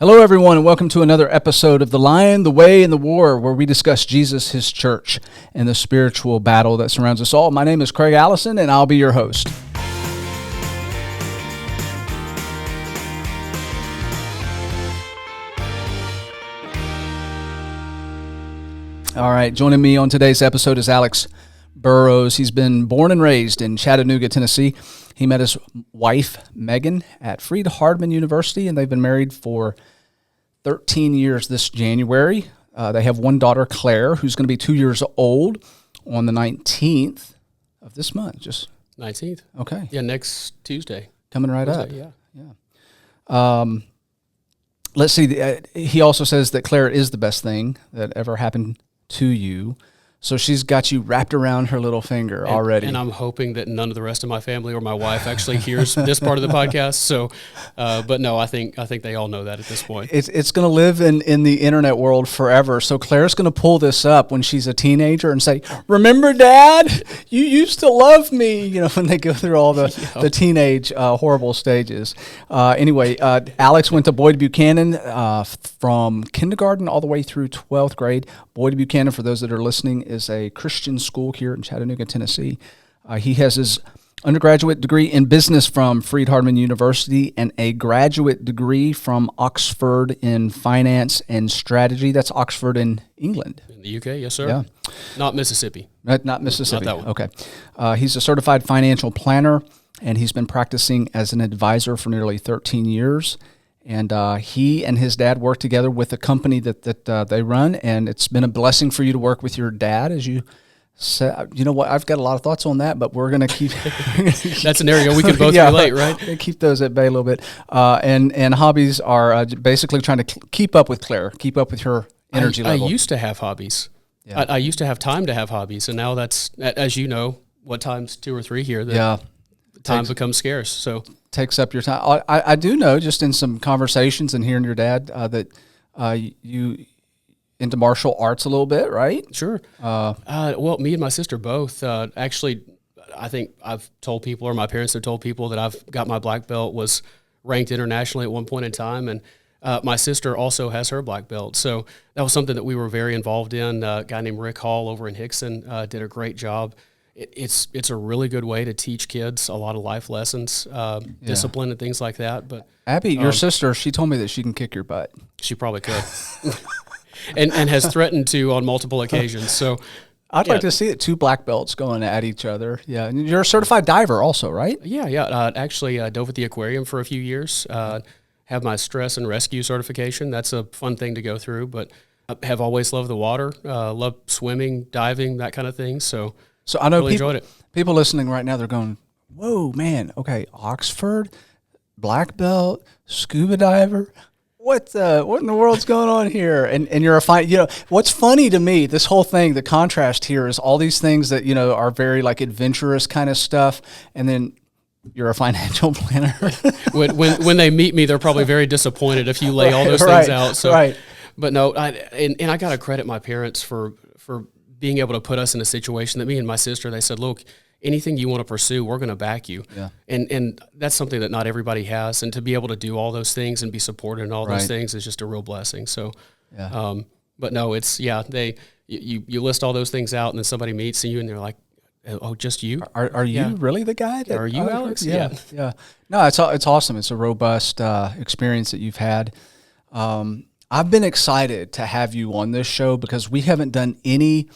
Hello, everyone, and welcome to another episode of The Lion, the Way, and the War, where we discuss Jesus, his church, and the spiritual battle that surrounds us all. My name is Craig Allison, and I'll be your host. All right, joining me on today's episode is Alex Burroughs. He's been born and raised in Chattanooga, Tennessee. He met his wife, Megan, at Freed-Hardeman University, and they've been married for 13 years this January. They have one daughter, Claire, who's going to be 2 years old on the 19th of this month. Just 19th. Okay. Yeah, next Tuesday. Coming right up. Yeah. Let's see. He also says that Claire is the best thing that ever happened to you. So she's got you wrapped around her little finger already. And I'm hoping that none of the rest of my family or my wife actually hears this part of the podcast. So, but no, I think they all know that at this point. It's going to live in the internet world forever. So Claire's going to pull this up when she's a teenager and say, "Remember, Dad, you used to love me." You know, when they go through all the teenage horrible stages. Anyway, Alex went to Boyd Buchanan from kindergarten all the way through 12th grade. Boyd Buchanan, for those that are listening, is a Christian school here in Chattanooga, Tennessee. He has his undergraduate degree in business from Freed-Hardeman University and a graduate degree from Oxford in finance and strategy. That's Oxford in England. In the UK, yes, sir. Yeah. Not Mississippi. Not Mississippi. Not that one. Okay. He's a certified financial planner, and he's been practicing as an advisor for nearly 13 years. And he and his dad work together with a company that they run, and it's been a blessing for you to work with your dad, as you said. You know what? I've got a lot of thoughts on that, but we're going to keep. That's an area we can both relate, right? Keep those at bay a little bit. And hobbies are basically trying to keep up with Claire, keep up with her energy level. I used to have hobbies. Yeah. I used to have time to have hobbies, and now that's, as you know, what times 2 or 3 here. Time becomes scarce. So takes up your time. I do know, just in some conversations and hearing your dad, that you into martial arts a little bit, right? Sure. Well, me and my sister both. Actually, I think I've told people, or my parents have told people, that I've got my black belt was ranked internationally at one point in time, and my sister also has her black belt. So that was something that we were very involved in. A guy named Rick Hall over in Hickson did a great job. It's a really good way to teach kids a lot of life lessons, discipline and things like that. But Abby, your sister, she told me that she can kick your butt. She probably could, and has threatened to on multiple occasions. So I'd like to see it. 2 black belts going at each other. Yeah, and you're a certified diver also, right? Yeah. Actually, dove at the aquarium for a few years. Have my stress and rescue certification. That's a fun thing to go through. But I have always loved the water. Love swimming, diving, that kind of thing. So I know really people listening right now, they're going, "Whoa, man, okay, Oxford, black belt, scuba diver, what in the world's going on here?" And you're a fine, what's funny to me, this whole thing, the contrast here is all these things that, are very like adventurous kind of stuff, and then you're a financial planner. when they meet me, they're probably very disappointed if you lay all those things out. So, right. But no, I got to credit my parents for being able to put us in a situation that me and my sister, they said, "Look, anything you want to pursue, we're going to back you." Yeah. And that's something that not everybody has. And to be able to do all those things and be supported in all those things is just a real blessing. So, but no, it's, you list all those things out and then somebody meets you and they're like, "Oh, just you? Are you really the guy? Are you Alex?" Yeah. No, it's awesome. It's a robust experience that you've had. I've been excited to have you on this show because we haven't done any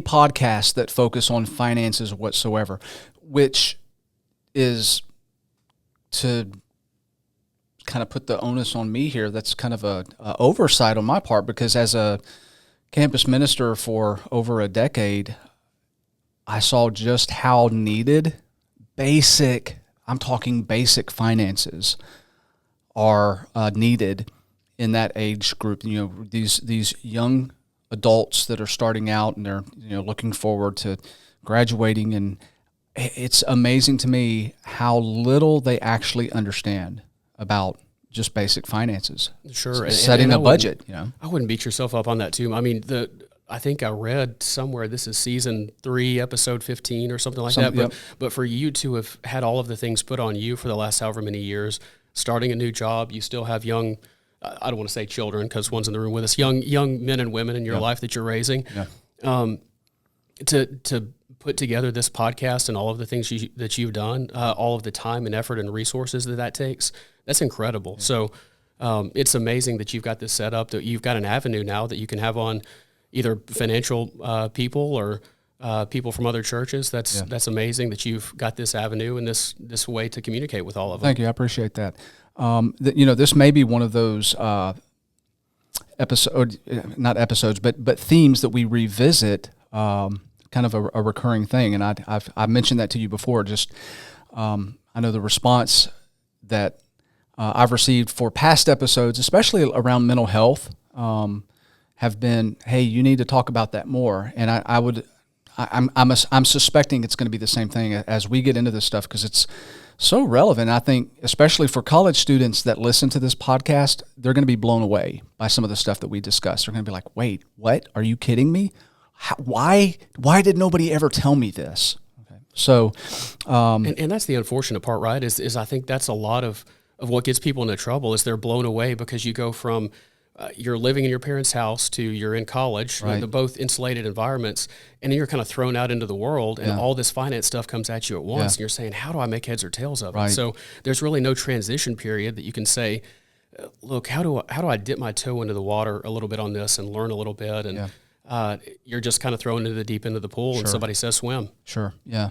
podcasts that focus on finances whatsoever, which is, to kind of put the onus on me here, that's kind of a oversight on my part, because as a campus minister for over a decade, I saw just how needed I'm talking basic finances are needed in that age group. These young adults that are starting out and they're looking forward to graduating, and it's amazing to me how little they actually understand about just basic finances. Sure, setting a budget. I wouldn't beat yourself up on that too. I mean, I think I read somewhere this is season 3, episode 15 or something like that. But for you to have had all of the things put on you for the last however many years, starting a new job, you still have young I don't want to say children because one's in the room with us, young men and women in your life that you're raising, to put together this podcast and all of the things that you've done, all of the time and effort and resources that takes, that's incredible. Yeah. So it's amazing that you've got this set up, that you've got an avenue now that you can have on either financial people or people from other churches. That's amazing that you've got this avenue and this way to communicate with all of them. Thank you. I appreciate that. This may be one of those not episodes, but themes that we revisit, kind of a recurring thing. And I've mentioned that to you before. Just I know the response that I've received for past episodes, especially around mental health, have been, hey, you need to talk about that more. And I'm suspecting it's going to be the same thing as we get into this stuff, because it's so relevant. I think especially for college students that listen to this podcast, they're going to be blown away by some of the stuff that we discuss. They're going to be like, wait, what? Are you kidding me? Why did nobody ever tell me this? Okay. So, and that's the unfortunate part, right? Is I think that's a lot of what gets people into trouble, is they're blown away because you go from you're living in your parents' house to you're in college, right. They're both insulated environments, and then you're kind of thrown out into the world, and all this finance stuff comes at you at once, and you're saying, how do I make heads or tails of it? So there's really no transition period that you can say, look, how do I dip my toe into the water a little bit on this and learn a little bit, and you're just kind of thrown into the deep end of the pool, and somebody says swim. Sure, yeah.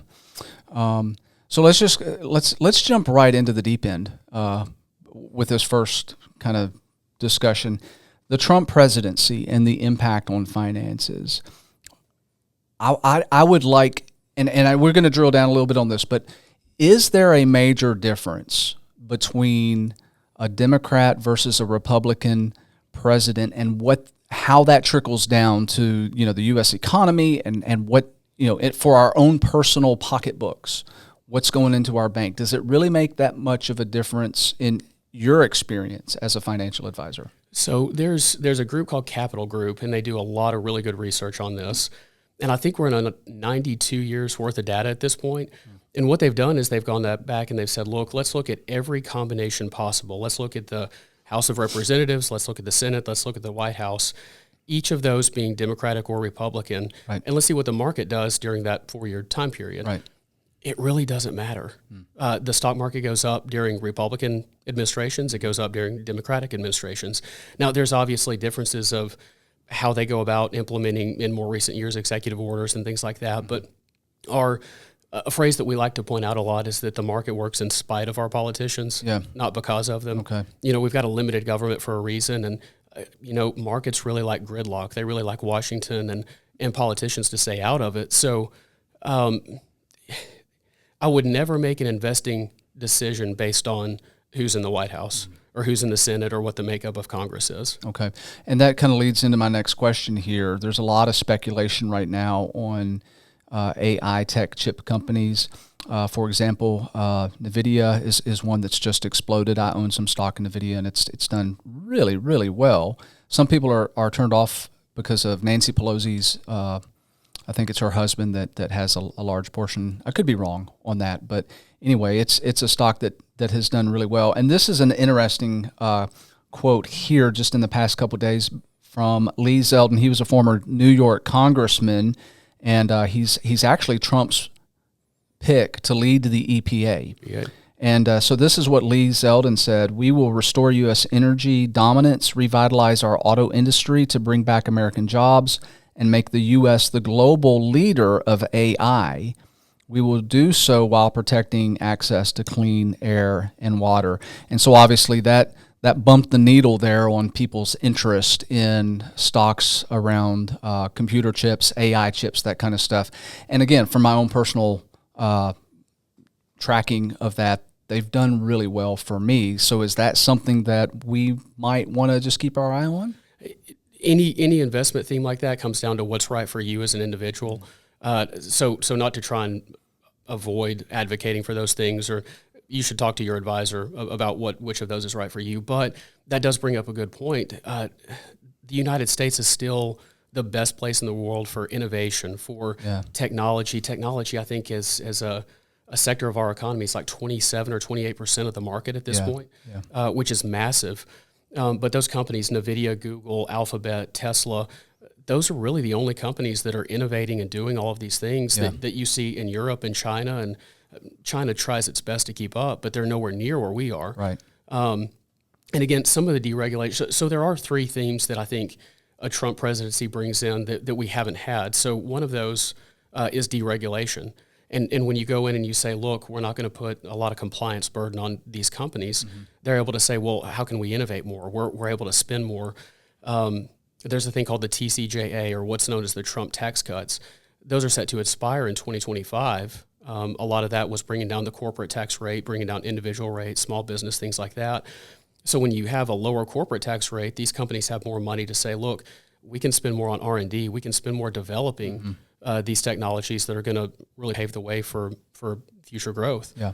So let's jump right into the deep end with this first kind of discussion. The Trump presidency and the impact on finances. I would like, and we're going to drill down a little bit on this, but is there a major difference between a Democrat versus a Republican president, and how that trickles down to the U.S. economy and what for our own personal pocketbooks, what's going into our bank? Does it really make that much of a difference in your experience as a financial advisor? So there's a group called Capital Group, and they do a lot of really good research on this. And I think we're in 92 years worth of data at this point. And what they've done is they've gone back and they've said, look, let's look at every combination possible. Let's look at the House of Representatives. Let's look at the Senate. Let's look at the White House, each of those being Democratic or Republican. Right. And let's see what the market does during that 4-year time period. Right. It really doesn't matter. The stock market goes up during Republican administrations. It goes up during Democratic administrations. Now, there's obviously differences of how they go about implementing in more recent years executive orders and things like that. But a phrase that we like to point out a lot is that the market works in spite of our politicians, not because of them. Okay. We've got a limited government for a reason, and markets really like gridlock. They really like Washington and politicians to stay out of it. So I would never make an investing decision based on who's in the White House or who's in the Senate or what the makeup of Congress is. Okay. And that kind of leads into my next question here. There's a lot of speculation right now on AI tech chip companies. For example, NVIDIA is one that's just exploded. I own some stock in NVIDIA, and it's done really, really well. Some people are turned off because of Nancy Pelosi's I think it's her husband that has a large portion. I could be wrong on that, but anyway, it's a stock that has done really well. And this is an interesting quote here just in the past couple of days from Lee Zeldin. He was a former New York congressman, and he's actually Trump's pick to lead the EPA. Yeah. And so this is what Lee Zeldin said: "We will restore U.S. energy dominance, revitalize our auto industry to bring back American jobs, and make the U.S. the global leader of AI. We will do so while protecting access to clean air and water." And so obviously that bumped the needle there on people's interest in stocks around computer chips, AI chips, that kind of stuff. And again, from my own personal tracking of that, they've done really well for me. So is that something that we might want to just keep our eye on? Any investment theme like that comes down to what's right for you as an individual. So not to try and avoid advocating for those things, or you should talk to your advisor about which of those is right for you. But that does bring up a good point. The United States is still the best place in the world for innovation, for technology. Technology, I think, is a sector of our economy. It's like 27 or 28% of the market at this point, which is massive. But those companies, NVIDIA, Google, Alphabet, Tesla, those are really the only companies that are innovating and doing all of these things that you see in Europe and China. And China tries its best to keep up, but they're nowhere near where we are. Right. And again, some of the deregulation. So there are three themes that I think a Trump presidency brings in that we haven't had. So one of those is deregulation. And when you go in and you say, look, we're not going to put a lot of compliance burden on these companies, they're able to say, well, how can we innovate more? We're able to spend more. There's a thing called the TCJA, or what's known as the Trump tax cuts. Those are set to expire in 2025. A lot of that was bringing down the corporate tax rate, bringing down individual rates, small business, things like that. So when you have a lower corporate tax rate, these companies have more money to say, look, we can spend more on R&D, we can spend more developing these technologies that are going to really pave the way for future growth. Yeah.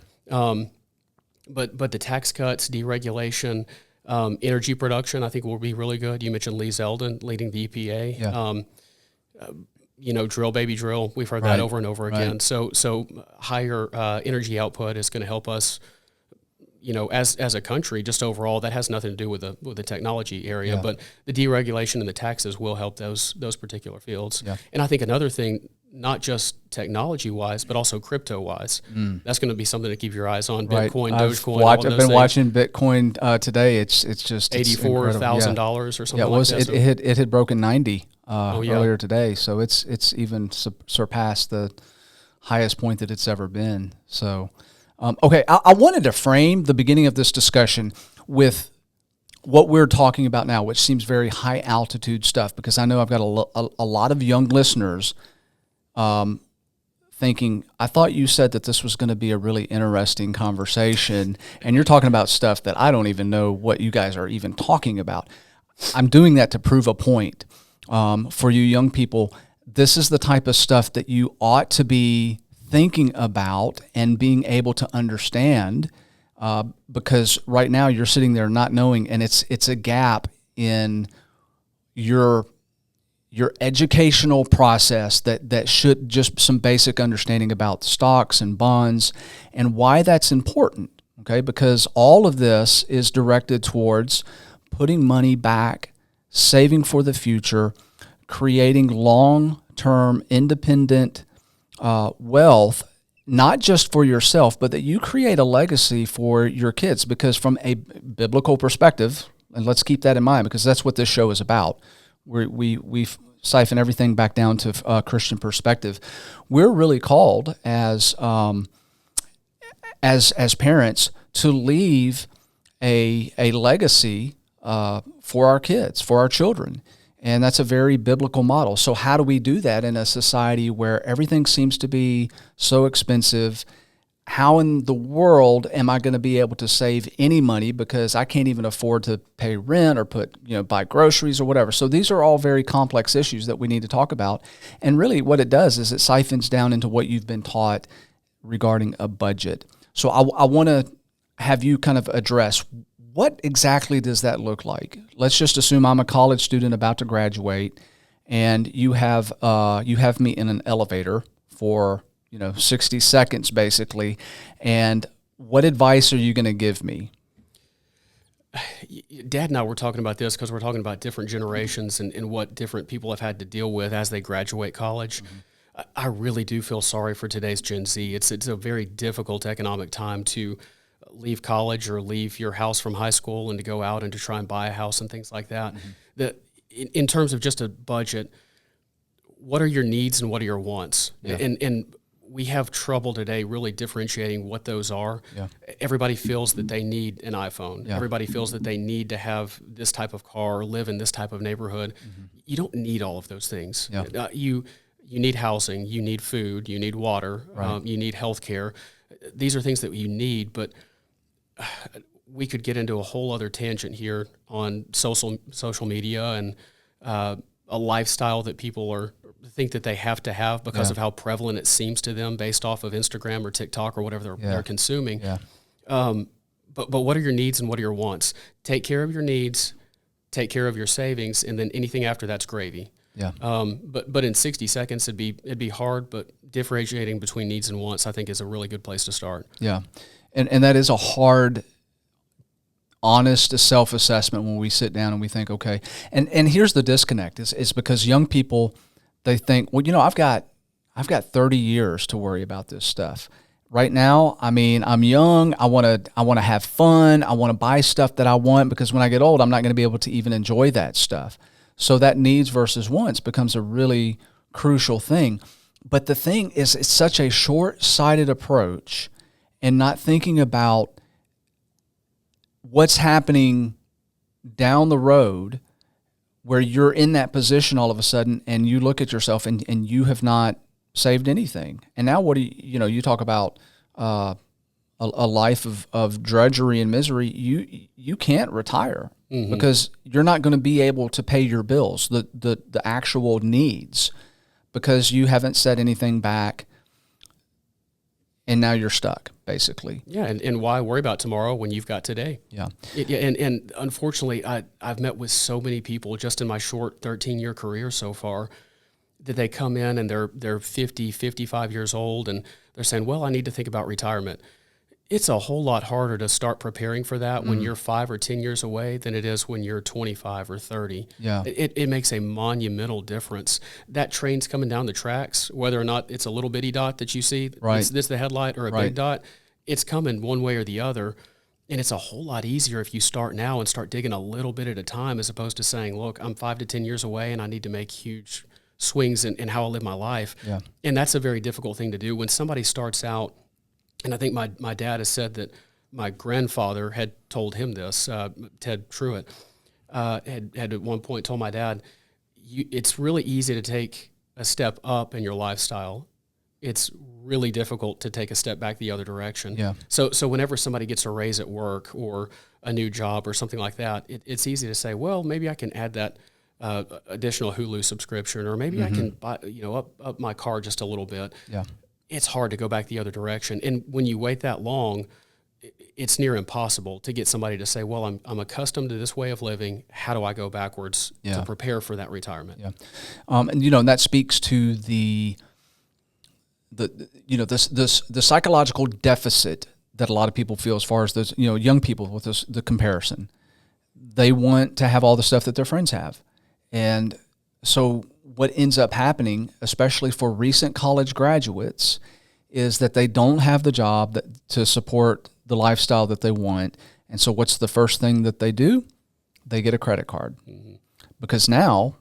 But the tax cuts, deregulation, energy production, I think will be really good. You mentioned Lee Zeldin leading the EPA. Yeah. Drill, baby, drill. We've heard that over and over again. So higher energy output is going to help us, as a country, just overall. That has nothing to do with the technology area, but the deregulation and the taxes will help those particular fields. Yeah. And I think another thing, not just technology-wise, but also crypto-wise, that's going to be something to keep your eyes on. Bitcoin, Dogecoin. I've been watching Bitcoin today. It's just $84,000 or something. Like that. It had broken 90 earlier today, so it's even surpassed the highest point that it's ever been. So. Okay, I wanted to frame the beginning of this discussion with what we're talking about now, which seems very high altitude stuff, because I know I've got a lot of young listeners thinking, I thought you said that this was going to be a really interesting conversation, and you're talking about stuff that I don't even know what you guys are even talking about. I'm doing that to prove a point for you young people. This is the type of stuff that you ought to be thinking about and being able to understand, because right now you're sitting there not knowing, and it's a gap in your educational process that should just some basic understanding about stocks and bonds and why that's important. Okay, because all of this is directed towards putting money back, saving for the future, creating long-term independent wealth, not just for yourself, but that you create a legacy for your kids. Because from a biblical perspective, and let's keep that in mind, because that's what this show is about. We siphon everything back down to a Christian perspective. We're really called as parents to leave a legacy for our kids, for our children. And that's a very biblical model. So how do we do that in a society where everything seems to be so expensive? How in the world am I going to be able to save any money, because I can't even afford to pay rent or buy groceries or whatever? So these are all very complex issues that we need to talk about. And really what it does is it siphons down into what you've been taught regarding a budget. So I want to have you kind of address, what exactly does that look like? Let's just assume I'm a college student about to graduate, and you have me in an elevator for 60 seconds basically. And what advice are you going to give me? Dad and I were talking about this because we're talking about different generations and what different people have had to deal with as they graduate college. Mm-hmm. I really do feel sorry for today's Gen Z. It's a very difficult economic time to leave college or leave your house from high school and to go out and to try and buy a house and things like that. Mm-hmm. In terms of just a budget, what are your needs and what are your wants? Yeah. And we have trouble today really differentiating what those are. Yeah. Everybody feels that they need an iPhone. Yeah. Everybody feels that they need to have this type of car or live in this type of neighborhood. Mm-hmm. You don't need all of those things. Yeah. You need housing, you need food, you need water, right. You need health care. These are things that you need, but we could get into a whole other tangent here on social media and a lifestyle that people think that they have to have because of how prevalent it seems to them based off of Instagram or TikTok or whatever they're consuming. Yeah. But what are your needs and what are your wants? Take care of your needs, take care of your savings, and then anything after that's gravy. Yeah. But in 60 seconds it'd be hard, but differentiating between needs and wants I think is a really good place to start. Yeah. And that is a hard honest self-assessment when we sit down and we think, okay, and here's the disconnect is because young people, they think, well, I've got 30 years to worry about this stuff. Right now, I mean, I'm young. I want to have fun. I want to buy stuff that I want, because when I get old, I'm not going to be able to even enjoy that stuff. So that needs versus wants becomes a really crucial thing. But the thing is, it's such a short-sighted approach, and not thinking about what's happening down the road where you're in that position all of a sudden, and you look at yourself and you have not saved anything. And now what do you talk about a life of drudgery and misery. You can't retire because you're not going to be able to pay your bills, the actual needs, because you haven't set anything back, and now you're stuck, basically. Yeah, and why worry about tomorrow when you've got today? Yeah. And unfortunately, I've met with so many people just in my short 13-year career so far that they come in and they're 50, 55 years old, and they're saying, well, I need to think about retirement. It's a whole lot harder to start preparing for that when you're 5 or 10 years away than it is when you're 25 or 30. Yeah. It makes a monumental difference. That train's coming down the tracks, whether or not it's a little bitty dot that you see, Right. it's this the headlight, or a Right. big dot, it's coming one way or the other. And it's a whole lot easier if you start now and start digging a little bit at a time, as opposed to saying, look, I'm 5 to 10 years away and I need to make huge swings in how I live my life. Yeah. And that's a very difficult thing to do. When somebody starts out, and I think my dad has said that my grandfather had told him this, Ted Truitt, had at one point told my dad, it's really easy to take a step up in your lifestyle. It's really difficult to take a step back the other direction. Yeah. So whenever somebody gets a raise at work or a new job or something like that, it's easy to say, well, maybe I can add that additional Hulu subscription, or maybe I can buy, up my car just a little bit. Yeah. It's hard to go back the other direction. And when you wait that long, it's near impossible to get somebody to say, well, I'm accustomed to this way of living. How do I go backwards to prepare for that retirement? Yeah. And that speaks to the psychological deficit that a lot of people feel as far as those, young people with the comparison. They want to have all the stuff that their friends have. And so what ends up happening, especially for recent college graduates, is that they don't have the job to support the lifestyle that they want. And so what's the first thing that they do? They get a credit card. Mm-hmm. Because now,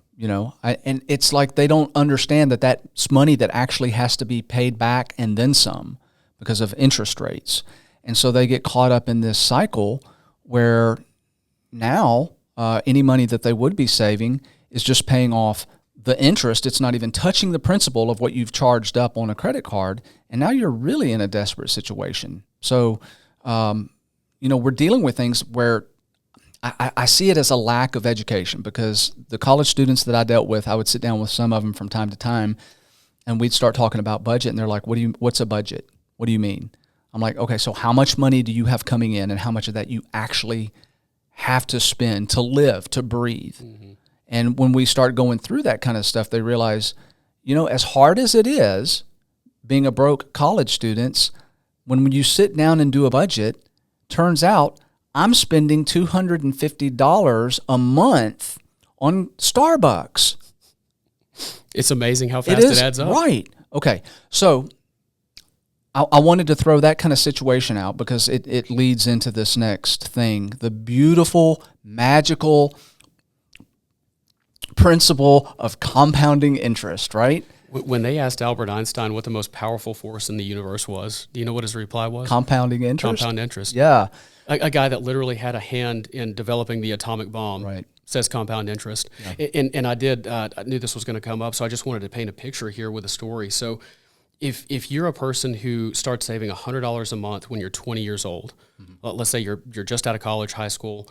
and it's like they don't understand that that's money that actually has to be paid back and then some because of interest rates. And so they get caught up in this cycle where now any money that they would be saving is just paying off the interest. It's not even touching the principal of what you've charged up on a credit card. And now you're really in a desperate situation. So, we're dealing with things where I see it as a lack of education, because the college students that I dealt with, I would sit down with some of them from time to time, and we'd start talking about budget, and they're like, what's a budget? What do you mean? I'm like, okay, so how much money do you have coming in, and how much of that you actually have to spend to live, to breathe? Mm-hmm. And when we start going through that kind of stuff, they realize, as hard as it is being a broke college student, when you sit down and do a budget, turns out I'm spending $250 a month on Starbucks. It's amazing how fast it adds up. Right. Okay. So I wanted to throw that kind of situation out because it leads into this next thing, the beautiful, magical principle of compounding interest, right? When they asked Albert Einstein what the most powerful force in the universe was, do you know what his reply was? Compounding interest. Compound interest. Yeah. A guy that literally had a hand in developing the atomic bomb, right, says compound interest. Yeah. And I knew this was going to come up, so I just wanted to paint a picture here with a story. So if you're a person who starts saving $100 a month when you're 20 years old, let's say you're just out of college, high school,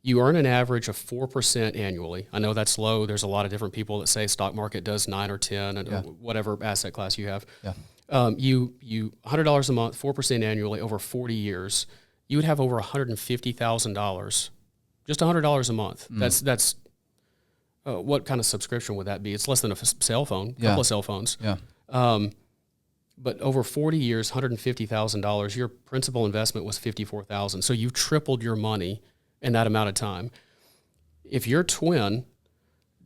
you earn an average of 4% annually. I know that's low. There's a lot of different people that say stock market does 9 or 10, and whatever asset class you have. Yeah. You $100 a month, 4% annually over 40 years. You would have over $150,000, just $100 a month. That's what kind of subscription would that be? It's less than a cell phone, a couple of cell phones. Yeah. But over 40 years, $150,000, your principal investment was $54,000. So you've tripled your money in that amount of time. If your twin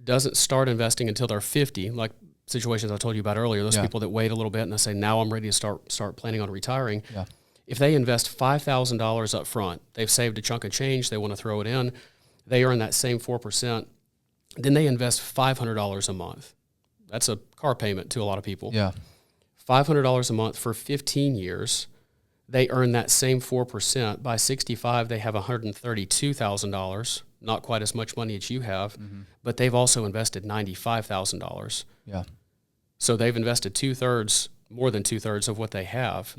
doesn't start investing until they're 50, like situations I told you about earlier, those people that wait a little bit and they say, now I'm ready to start planning on retiring. Yeah. If they invest $5,000 up front, they've saved a chunk of change, they want to throw it in, they earn that same 4%, then they invest $500 a month. That's a car payment to a lot of people. Yeah. $500 a month for 15 years. They earn that same 4%. By 65, they have $132,000, not quite as much money as you have, but they've also invested $95,000. Yeah. So they've invested more than two-thirds of what they have,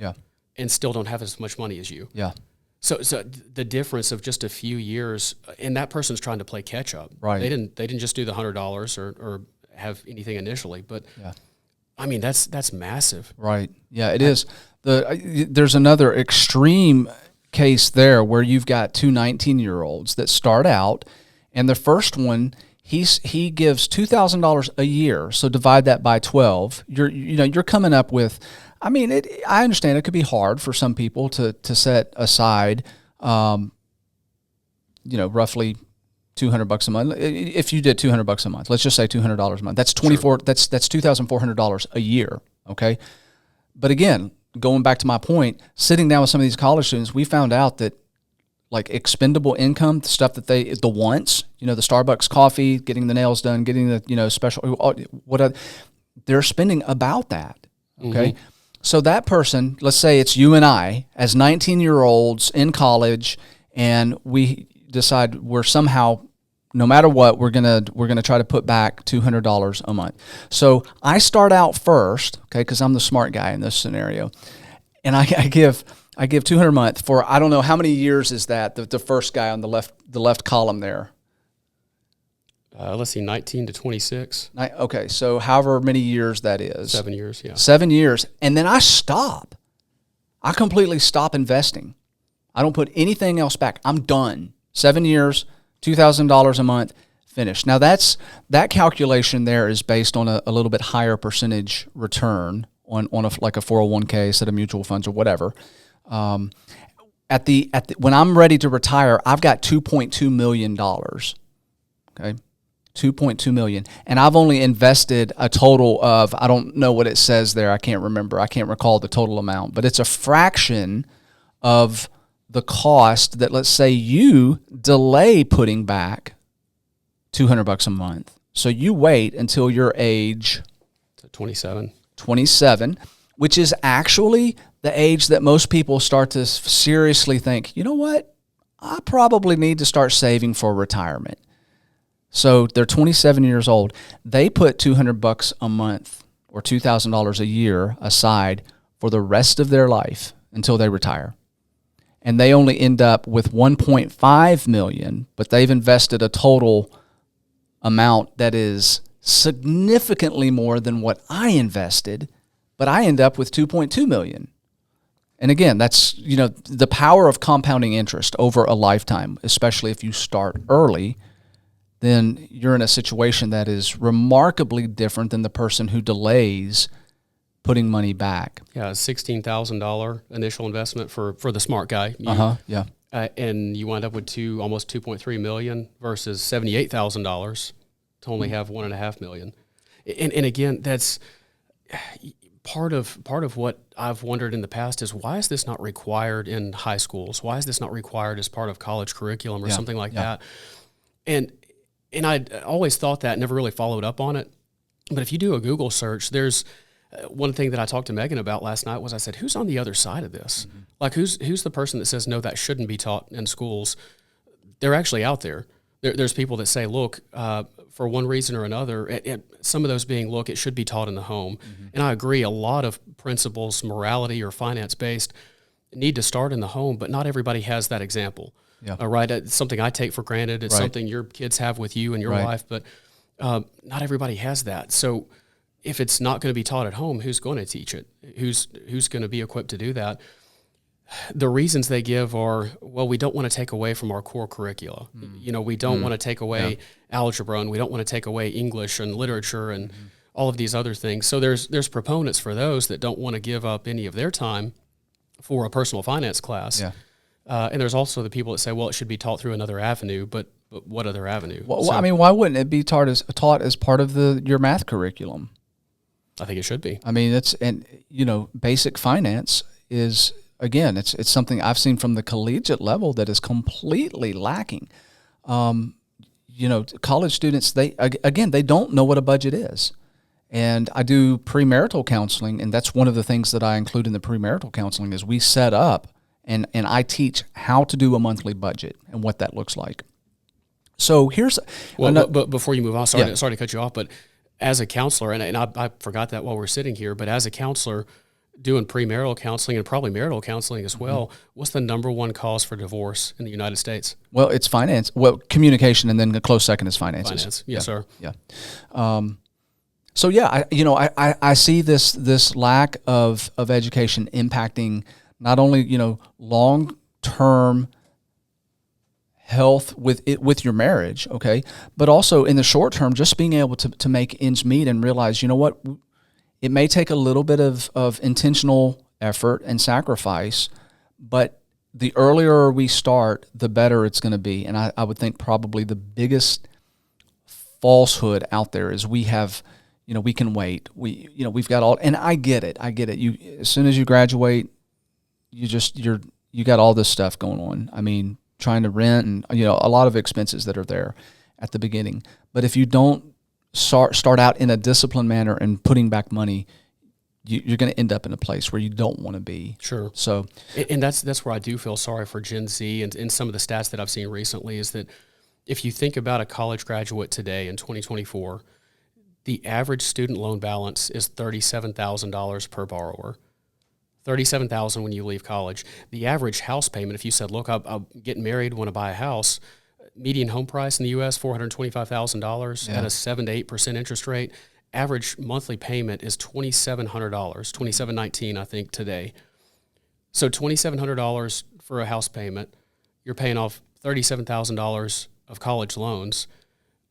and still don't have as much money as you. Yeah. So the difference of just a few years, and that person's trying to play catch up. Right. They didn't just do the $100 or have anything initially, but I mean that's massive. Right. Yeah, it is. There's another extreme case there where you've got two 19-year-olds that start out, and the first one he gives $2,000 a year. So divide that by 12. You're coming up with. I mean, I understand it could be hard for some people to set aside, roughly $200 a month. If you did $200 a month, let's just say $200 a month. That's That's $2,400 a year. Okay, but again, going back to my point, sitting down with some of these college students, we found out that like expendable income, the stuff that the wants, the Starbucks coffee, getting the nails done, getting the special they're spending about that. Okay. Mm-hmm. So that person, let's say it's you and I, as 19-year-olds in college, and we decide we're somehow, no matter what, we're gonna try to put back $200 a month. So I start out first, okay, because I'm the smart guy in this scenario, and I give $200 a month for, I don't know how many years is that. The first guy on the left column there. Let's see, 19 to 26. Okay, so however many years that is. 7 years, yeah. 7 years. And then I stop. I completely stop investing. I don't put anything else back. I'm done. 7 years, $2,000 a month, finished. Now that calculation there is based on a little bit higher percentage return on like a 401k, set of mutual funds or whatever. When I'm ready to retire, I've got $2.2 million. Okay. $2.2 million, and I've only invested a total of, I don't know what it says there. I can't remember. I can't recall the total amount, but it's a fraction of the cost that, let's say, you delay putting back $200 a month. So you wait until your age 27, which is actually the age that most people start to seriously think, you know what? I probably need to start saving for retirement. So they're 27 years old. They put $200 a month or $2,000 a year aside for the rest of their life until they retire. And they only end up with $1.5 million, but they've invested a total amount that is significantly more than what I invested, but I end up with $2.2 million. And again, that's, the power of compounding interest over a lifetime, especially if you start early. Then you're in a situation that is remarkably different than the person who delays putting money back. Yeah, $16,000 initial investment for the smart guy. Yeah. And you wind up with almost $2.3 million versus $78,000 to only have $1.5 million. And again, that's part of what I've wondered in the past is, why is this not required in high schools? Why is this not required as part of college curriculum or something like that? And I always thought that, never really followed up on it. But if you do a Google search, there's one thing that I talked to Megan about last night was, I said, who's on the other side of this? Mm-hmm. Like, who's the person that says, no, that shouldn't be taught in schools? They're actually out there. There's people that say, look, for one reason or another, some of those being, look, it should be taught in the home. Mm-hmm. And I agree, a lot of principles, morality or finance-based, need to start in the home, but not everybody has that example. Yeah. Right. It's something I take for granted. It's something your kids have with you and your wife, but not everybody has that. So if it's not going to be taught at home, who's going to teach it? Who's going to be equipped to do that? The reasons they give are, well, we don't want to take away from our core curricula. We don't want to take away algebra, and we don't want to take away English and literature and all of these other things. So there's proponents for those that don't want to give up any of their time for a personal finance class. Yeah. And there's also the people that say, well, it should be taught through another avenue, but what other avenue? Well, I mean, why wouldn't it be taught as part of your math curriculum? I think it should be. I mean, basic finance is, again, it's something I've seen from the collegiate level that is completely lacking. College students, they don't know what a budget is. And I do premarital counseling, and that's one of the things that I include in the premarital counseling is we set up and I teach how to do a monthly budget and what that looks like. So here's... but before you move on, sorry to cut you off, but as a counselor, and I forgot that while we're sitting here, but as a counselor doing premarital counseling and probably marital counseling as well, what's the number one cause for divorce in the United States? Well, it's finance. Well, communication, and then the close second is finances. Finance, yes, sir. Yeah. So yeah, I see this lack of education impacting not only long-term health with your marriage, okay, but also in the short term, just being able to make ends meet and realize, what, it may take a little bit of intentional effort and sacrifice, but the earlier we start, the better it's going to be. And I would think probably the biggest falsehood out there is we have, we can wait. We've got all, and I get it. You, as soon as you graduate, you got all this stuff going on. I mean, trying to rent and, a lot of expenses that are there at the beginning. But if you don't start out in a disciplined manner and putting back money, you're going to end up in a place where you don't want to be. Sure. So, and that's where I do feel sorry for Gen Z and some of the stats that I've seen recently is that if you think about a college graduate today in 2024, the average student loan balance is $37,000 per borrower. $37,000 when you leave college. The average house payment, if you said, look, I'm getting married, want to buy a house, median home price in the U.S., $425,000 at a 7 to 8% interest rate. Average monthly payment is $2,700, $2,719, I think, today. So $2,700 for a house payment, you're paying off $37,000 of college loans.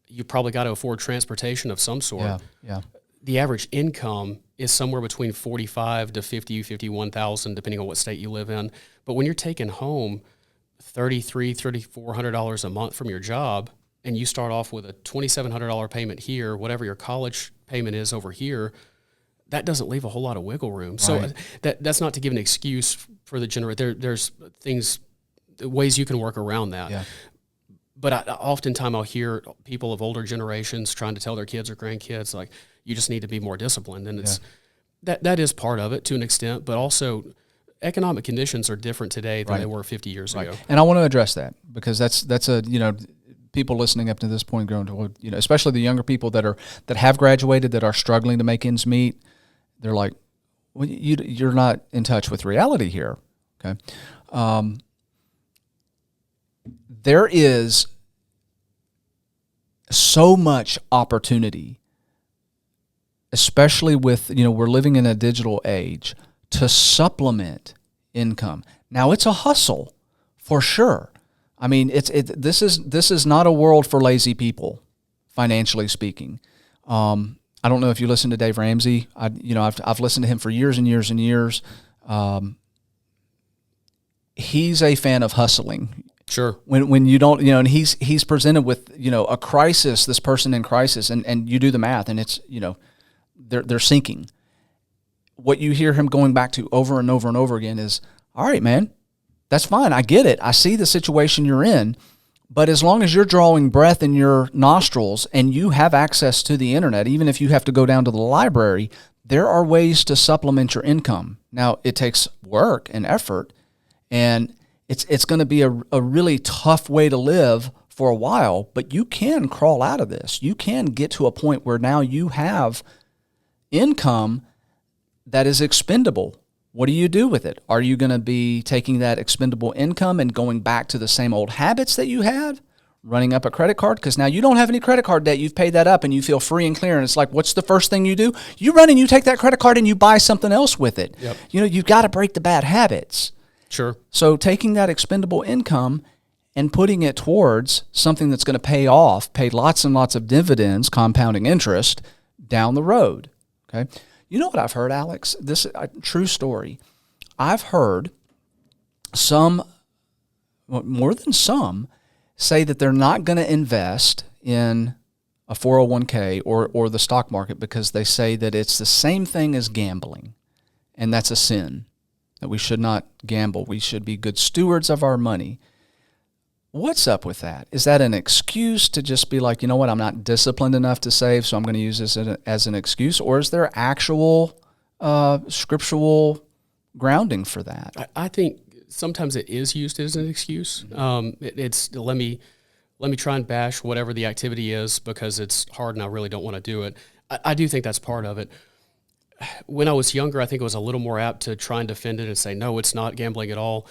You probably got to afford transportation of some sort. Yeah. The average income is somewhere between $45,000 to $51,000, depending on what state you live in. But when you're taking home $3,300, $3,400 a month from your job, and you start off with a $2,700 payment here, whatever your college payment is over here, that doesn't leave a whole lot of wiggle room. Right. So that's not to give an excuse for the there's ways you can work around that. Yeah. But oftentimes I'll hear people of older generations trying to tell their kids or grandkids, like, you just need to be more disciplined. And it's that is part of it to an extent, but also economic conditions are different today than they were 50 years ago. And I want to address that because that's a, people listening up to this point going to, especially the younger people that have graduated, that are struggling to make ends meet. They're like, well, you're not in touch with reality here. Okay. There is so much opportunity, especially with, we're living in a digital age, to supplement income. Now, it's a hustle for sure. I mean, this is not a world for lazy people, financially speaking. I don't know if you listen to Dave Ramsey. I've listened to him for years and years and years. He's a fan of hustling. Sure. When you don't, and he's presented with, a crisis, this person in crisis, and you do the math, and it's, they're sinking. What you hear him going back to over and over and over again is, all right, man, that's fine. I get it. I see the situation you're in, but as long as you're drawing breath in your nostrils and you have access to the internet, even if you have to go down to the library, there are ways to supplement your income. Now, it takes work and effort, and it's going to be a really tough way to live for a while, but you can crawl out of this. You can get to a point where now you have income that is expendable. What do you do with it? Are you going to be taking that expendable income and going back to the same old habits that you had? Running up a credit card? Because now you don't have any credit card debt. You've paid that up and you feel free and clear. And it's like, what's the first thing you do? You run and you take that credit card and you buy something else with it. Yep. You've got to break the bad habits. Sure. So taking that expendable income and putting it towards something that's going to pay lots and lots of dividends, compounding interest down the road. Okay. You know what I've heard, Alex? This is a true story. I've heard some more than some, say that they're not going to invest in a 401k or the stock market because they say that it's the same thing as gambling, and that's a sin, that we should not gamble. We should be good stewards of our money. What's up with that? Is that an excuse to just be like, you know what, I'm not disciplined enough to save, so I'm going to use this as an excuse? Or is there actual scriptural grounding for that? I think sometimes it is used as an excuse. It's let me try and bash whatever the activity is because it's hard and I really don't want to do it. I do think that's part of it. When I was younger, I think I was a little more apt to try and defend it and say, no, it's not gambling at all.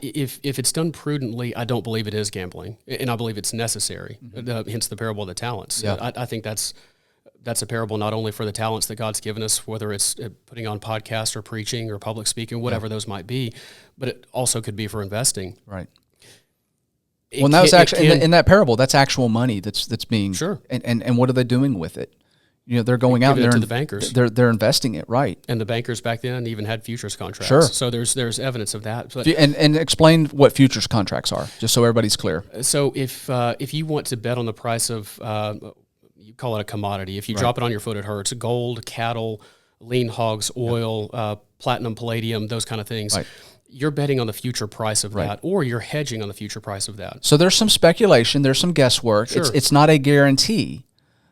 If it's done prudently, I don't believe it is gambling, and I believe it's necessary. Hence the parable of the talents. Yeah. I think that's a parable not only for the talents that God's given us, whether it's putting on podcasts or preaching or public speaking, whatever those might be, but it also could be for investing. Right. Well, that was actually in that parable. That's actual money that's being sure. And what are they doing with it? You know, they're going out there to the bankers. They're investing it, right? And the bankers back then even had futures contracts. Sure. So there's evidence of that. But and explain what futures contracts are, just so everybody's clear. So if you want to bet on the price of you call it a commodity, if you drop it on your foot, it hurts. Gold, cattle, lean hogs, oil, platinum, palladium, those kind of things. Right. You're betting on the future price of that, or you're hedging on the future price of that. So there's some speculation, there's some guesswork. Sure. It's not a guarantee.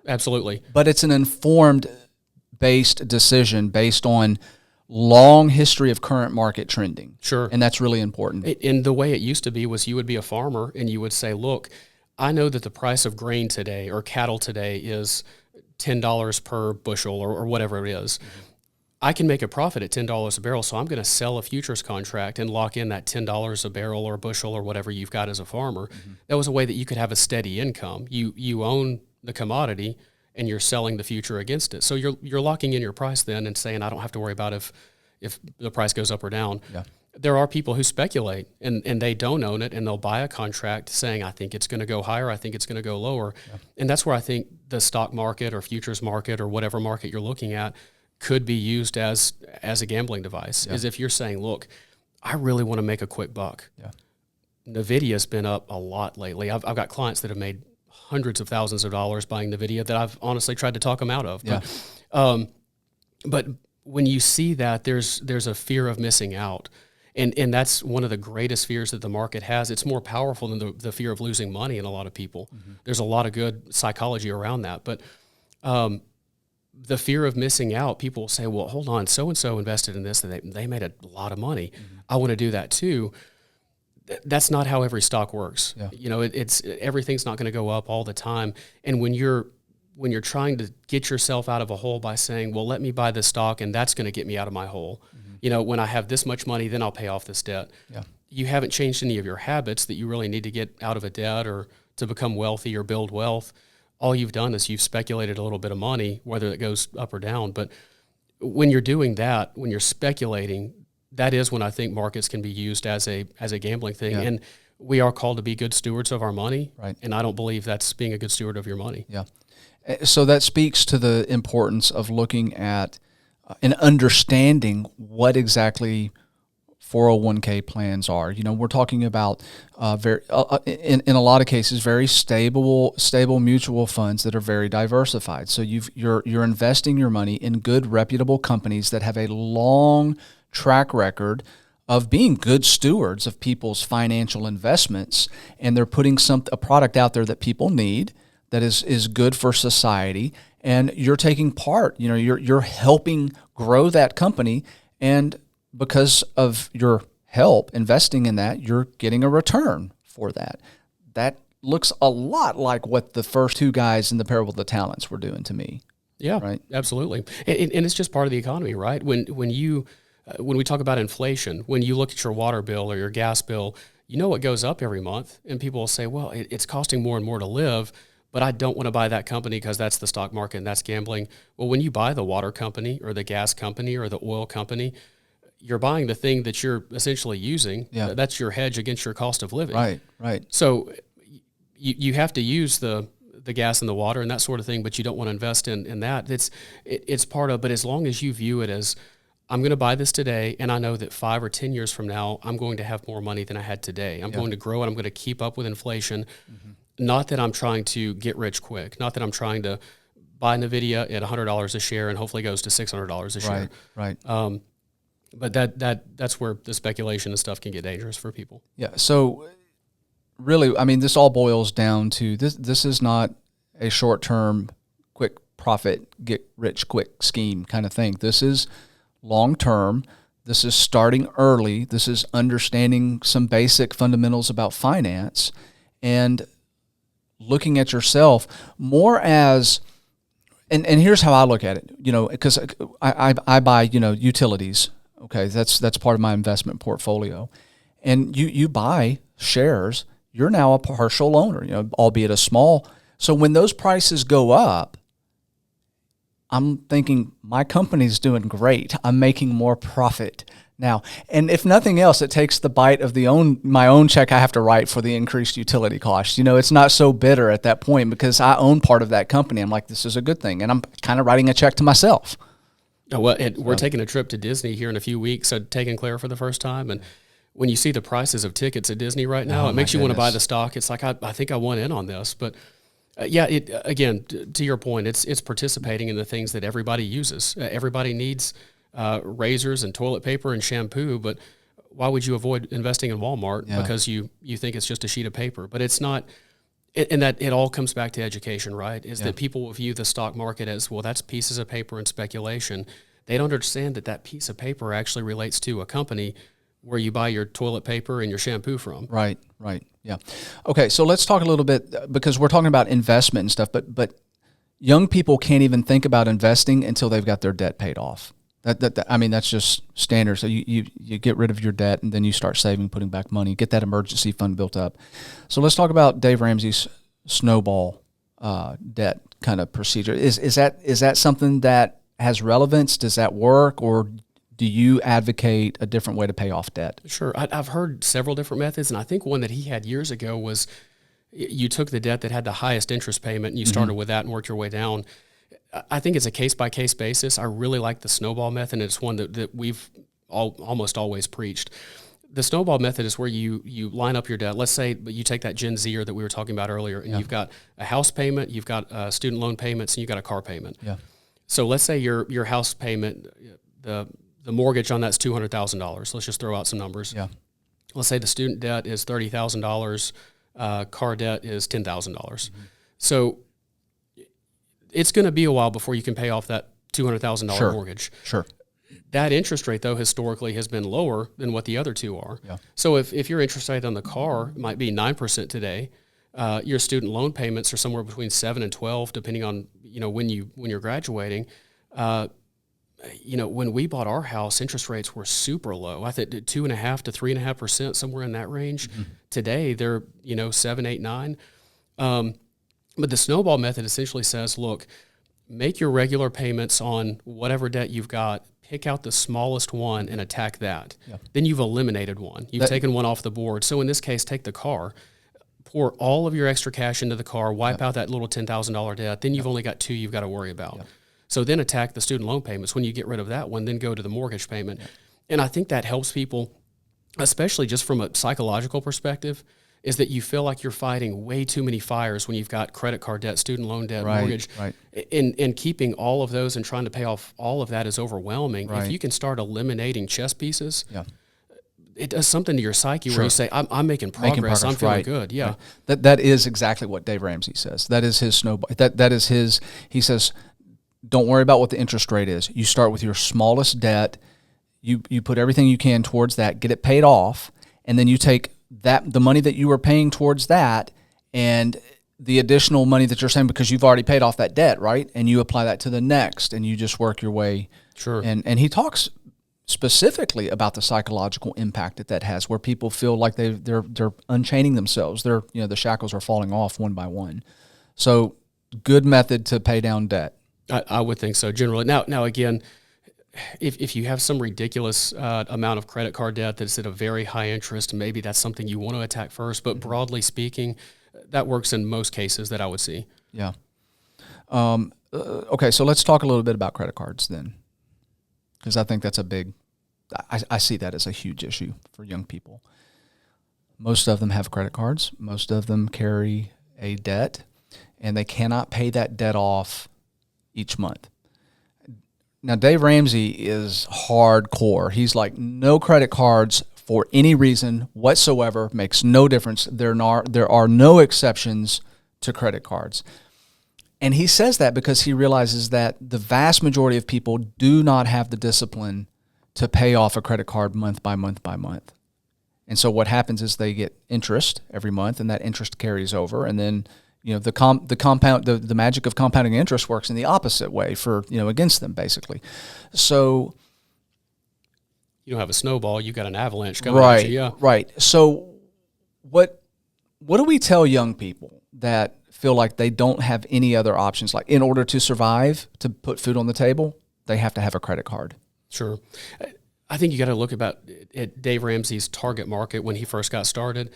Absolutely. But it's an informed-based decision based on long history of current market trending. Sure. And that's really important. And the way it used to be was you would be a farmer and you would say, look, I know that the price of grain today or cattle today is $10 per bushel or whatever it is. Mm-hmm. I can make a profit at $10 a barrel, so I'm going to sell a futures contract and lock in that $10 a barrel or bushel or whatever you've got as a farmer. Mm-hmm. That was a way that you could have a steady income. You own the commodity and you're selling the future against it. So you're locking in your price then and saying, I don't have to worry about if the price goes up or down. Yeah. There are people who speculate and they don't own it and they'll buy a contract saying, I think it's going to go higher, I think it's going to go lower. Yeah. And that's where I think the stock market or futures market or whatever market you're looking at could be used as a gambling device. Is if you're saying, look, I really want to make a quick buck. Yeah. NVIDIA's been up a lot lately. I've got clients that have made hundreds of thousands of dollars buying NVIDIA that I've honestly tried to talk them out of. Yeah. But when you see that, there's a fear of missing out. And that's one of the greatest fears that the market has. It's more powerful than the fear of losing money in a lot of people. Mm-hmm. There's a lot of good psychology around that. But the fear of missing out, people will say, well, hold on, so-and-so invested in this, and they made a lot of money. Mm-hmm. I want to do that too. That's not how every stock works. Yeah. You know, it's everything's not going to go up all the time. And when you're trying to get yourself out of a hole by saying, well, let me buy this stock and that's going to get me out of my hole. Mm-hmm. You know, when I have this much money, then I'll pay off this debt. Yeah. You haven't changed any of your habits that you really need to get out of a debt or to become wealthy or build wealth. All you've done is you've speculated a little bit of money, whether it goes up or down. But when you're doing that, when you're speculating, that is when I think markets can be used as a gambling thing. Yeah. And we are called to be good stewards of our money. Right. And I don't believe that's being a good steward of your money. Yeah. So that speaks to the importance of looking at and understanding what exactly 401k plans are. You know, we're talking about in a lot of cases very stable mutual funds that are very diversified. So you're investing your money in good reputable companies that have a long track record of being good stewards of people's financial investments, and they're putting a product out there that people need that is good for society, and you're taking part. You know, you're helping grow that company, and because of your help investing in that, you're getting a return for that. That looks a lot like what the first two guys in the parable of the talents were doing to me. Yeah, right. Absolutely. And it's just part of the economy, right? When we talk about inflation, when you look at your water bill or your gas bill, you know it goes up every month, and people will say, well, it's costing more and more to live, but I don't want to buy that company because that's the stock market and that's gambling. Well, when you buy the water company or the gas company or the oil company, you're buying the thing that you're essentially using. Yeah. That's your hedge against your cost of living. Right. So you have to use the gas and the water and that sort of thing, but you don't want to invest in that. It's part of, but as long as you view it as, I'm going to buy this today, and I know that 5 or 10 years from now, I'm going to have more money than I had today. I'm going to grow, and I'm going to keep up with inflation. Not that I'm trying to get rich quick. Not that I'm trying to buy NVIDIA at $100 a share and hopefully goes to $600 a share. Right. But that's where the speculation and stuff can get dangerous for people. Yeah. So really, I mean, this all boils down to this. This is not a short-term, quick profit, get rich quick scheme kind of thing. This is long-term. This is starting early. This is understanding some basic fundamentals about finance and looking at yourself more as, and here's how I look at it, because I buy, utilities. Okay. That's part of my investment portfolio. And you buy shares, you're now a partial owner, albeit a small. So when those prices go up, I'm thinking my company's doing great. I'm making more profit now. And if nothing else, it takes the bite of my own check I have to write for the increased utility costs. It's not so bitter at that point because I own part of that company. I'm like, this is a good thing. And I'm kind of writing a check to myself. Well, we're taking a trip to Disney here in a few weeks, taking Claire for the first time. And when you see the prices of tickets at Disney right now, it makes you want to buy the stock. It's like, I think I want in on this. But again, to your point, it's participating in the things that everybody uses. Everybody needs razors and toilet paper and shampoo, but why would you avoid investing in Walmart because you think it's just a sheet of paper? But it's not, and that it all comes back to education, right? That people will view the stock market as, well, that's pieces of paper and speculation. They don't understand that piece of paper actually relates to a company where you buy your toilet paper and your shampoo from. Right. Yeah. Okay, so let's talk a little bit, because we're talking about investment and stuff, but young people can't even think about investing until they've got their debt paid off. I mean, that's just standard. So you get rid of your debt, and then you start saving, putting back money, get that emergency fund built up. So let's talk about Dave Ramsey's Snowball debt kind of procedure. Is that something that has relevance? Does that work, or do you advocate a different way to pay off debt? Sure. I've heard several different methods, and I think one that he had years ago was you took the debt that had the highest interest payment and you started with that and worked your way down. I think it's a case-by-case basis. I really like the Snowball method, and it's one that we've almost always preached. The Snowball method is where you line up your debt. Let's say you take that Gen Zer that we were talking about earlier, and you've got a house payment, you've got student loan payments, and you've got a car payment. Yeah. So let's say your house payment, the mortgage on that's $200,000. Let's just throw out some numbers. Yeah. Let's say the student debt is $30,000, car debt is $10,000. So it's going to be a while before you can pay off that $200,000 mortgage. Sure. That interest rate, though, historically has been lower than what the other two are. Yeah. So if your interest rate on the car might be 9% today, your student loan payments are somewhere between 7 and 12, depending on when you're graduating. When we bought our house, interest rates were super low. I think 2.5% to 3.5%, somewhere in that range. Today, they're 7, 8, 9. But the Snowball method essentially says, look, make your regular payments on whatever debt you've got, pick out the smallest one and attack that. Yeah. Then you've eliminated one. You've taken one off the board. So in this case, take the car, pour all of your extra cash into the car, wipe out that little $10,000 debt. Then you've only got two you've got to worry about. Yeah. So then attack the student loan payments. When you get rid of that one, then go to the mortgage payment. Yeah. And I think that helps people, especially just from a psychological perspective, is that you feel like you're fighting way too many fires when you've got credit card debt, student loan debt, mortgage. Right. And keeping all of those and trying to pay off all of that is overwhelming. Right. If you can start eliminating chess pieces, it does something to your psyche where you say, I'm making progress. I'm feeling good. Yeah. Right. That is exactly what Dave Ramsey says. That is his Snowball. That is his, he says, don't worry about what the interest rate is. You start with your smallest debt. You put everything you can towards that, get it paid off, and then you take the money that you were paying towards that and the additional money that you're saying because you've already paid off that debt, right? And you apply that to the next, and you just work your way. Sure. And he talks specifically about the psychological impact that has, where people feel like they're unchaining themselves. The shackles are falling off one by one. So good method to pay down debt. I would think so, generally. Now again, if you have some ridiculous amount of credit card debt that's at a very high interest, maybe that's something you want to attack first. But broadly speaking, that works in most cases that I would see. Yeah. Okay, so let's talk a little bit about credit cards then. because I think that's I see that as a huge issue for young people. Most of them have credit cards. Most of them carry a debt, and they cannot pay that debt off each month. Now, Dave Ramsey is hardcore. He's like, no credit cards for any reason whatsoever, makes no difference. There are no exceptions to credit cards. And he says that because he realizes that the vast majority of people do not have the discipline to pay off a credit card month by month by month. And so what happens is they get interest every month, and that interest carries over. And then, the magic of compounding interest works in the opposite way against them, basically. So you don't have a snowball, you got an avalanche coming at you. Yeah. Right. So what do we tell young people that feel like they don't have any other options? Like, in order to survive, to put food on the table, they have to have a credit card. Sure. I think you got to look at Dave Ramsey's target market when he first got started.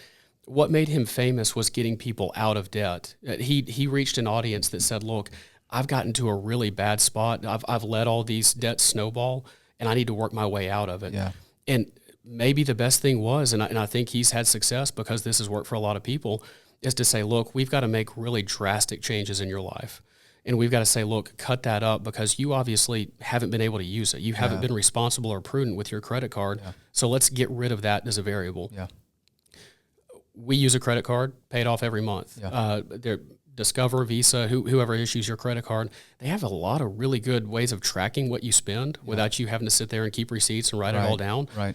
What made him famous was getting people out of debt. He reached an audience that said, look, I've gotten to a really bad spot. I've let all these debts snowball, and I need to work my way out of it. Yeah. And maybe the best thing was, and I think he's had success because this has worked for a lot of people, is to say, look, we've got to make really drastic changes in your life. And we've got to say, look, cut that up because you obviously haven't been able to use it. You haven't been responsible or prudent with your credit card. Yeah. So let's get rid of that as a variable. Yeah. We use a credit card, paid off every month. Yeah. Discover, Visa, whoever issues your credit card, they have a lot of really good ways of tracking what you spend without you having to sit there and keep receipts and write it all down. Right.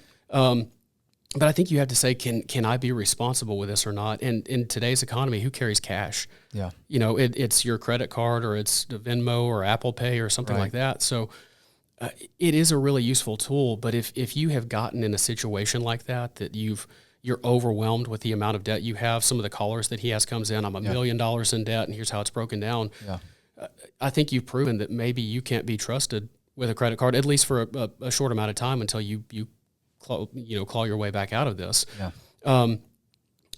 But I think you have to say, can I be responsible with this or not? And in today's economy, who carries cash? Yeah. It's your credit card or it's Venmo or Apple Pay or something like that. So it is a really useful tool. But if you have gotten in a situation like that you're overwhelmed with the amount of debt you have, some of the callers that he has comes in, I'm $1 million in debt, and here's how it's broken down. Yeah. I think you've proven that maybe you can't be trusted with a credit card, at least for a short amount of time until you claw your way back out of this. Yeah.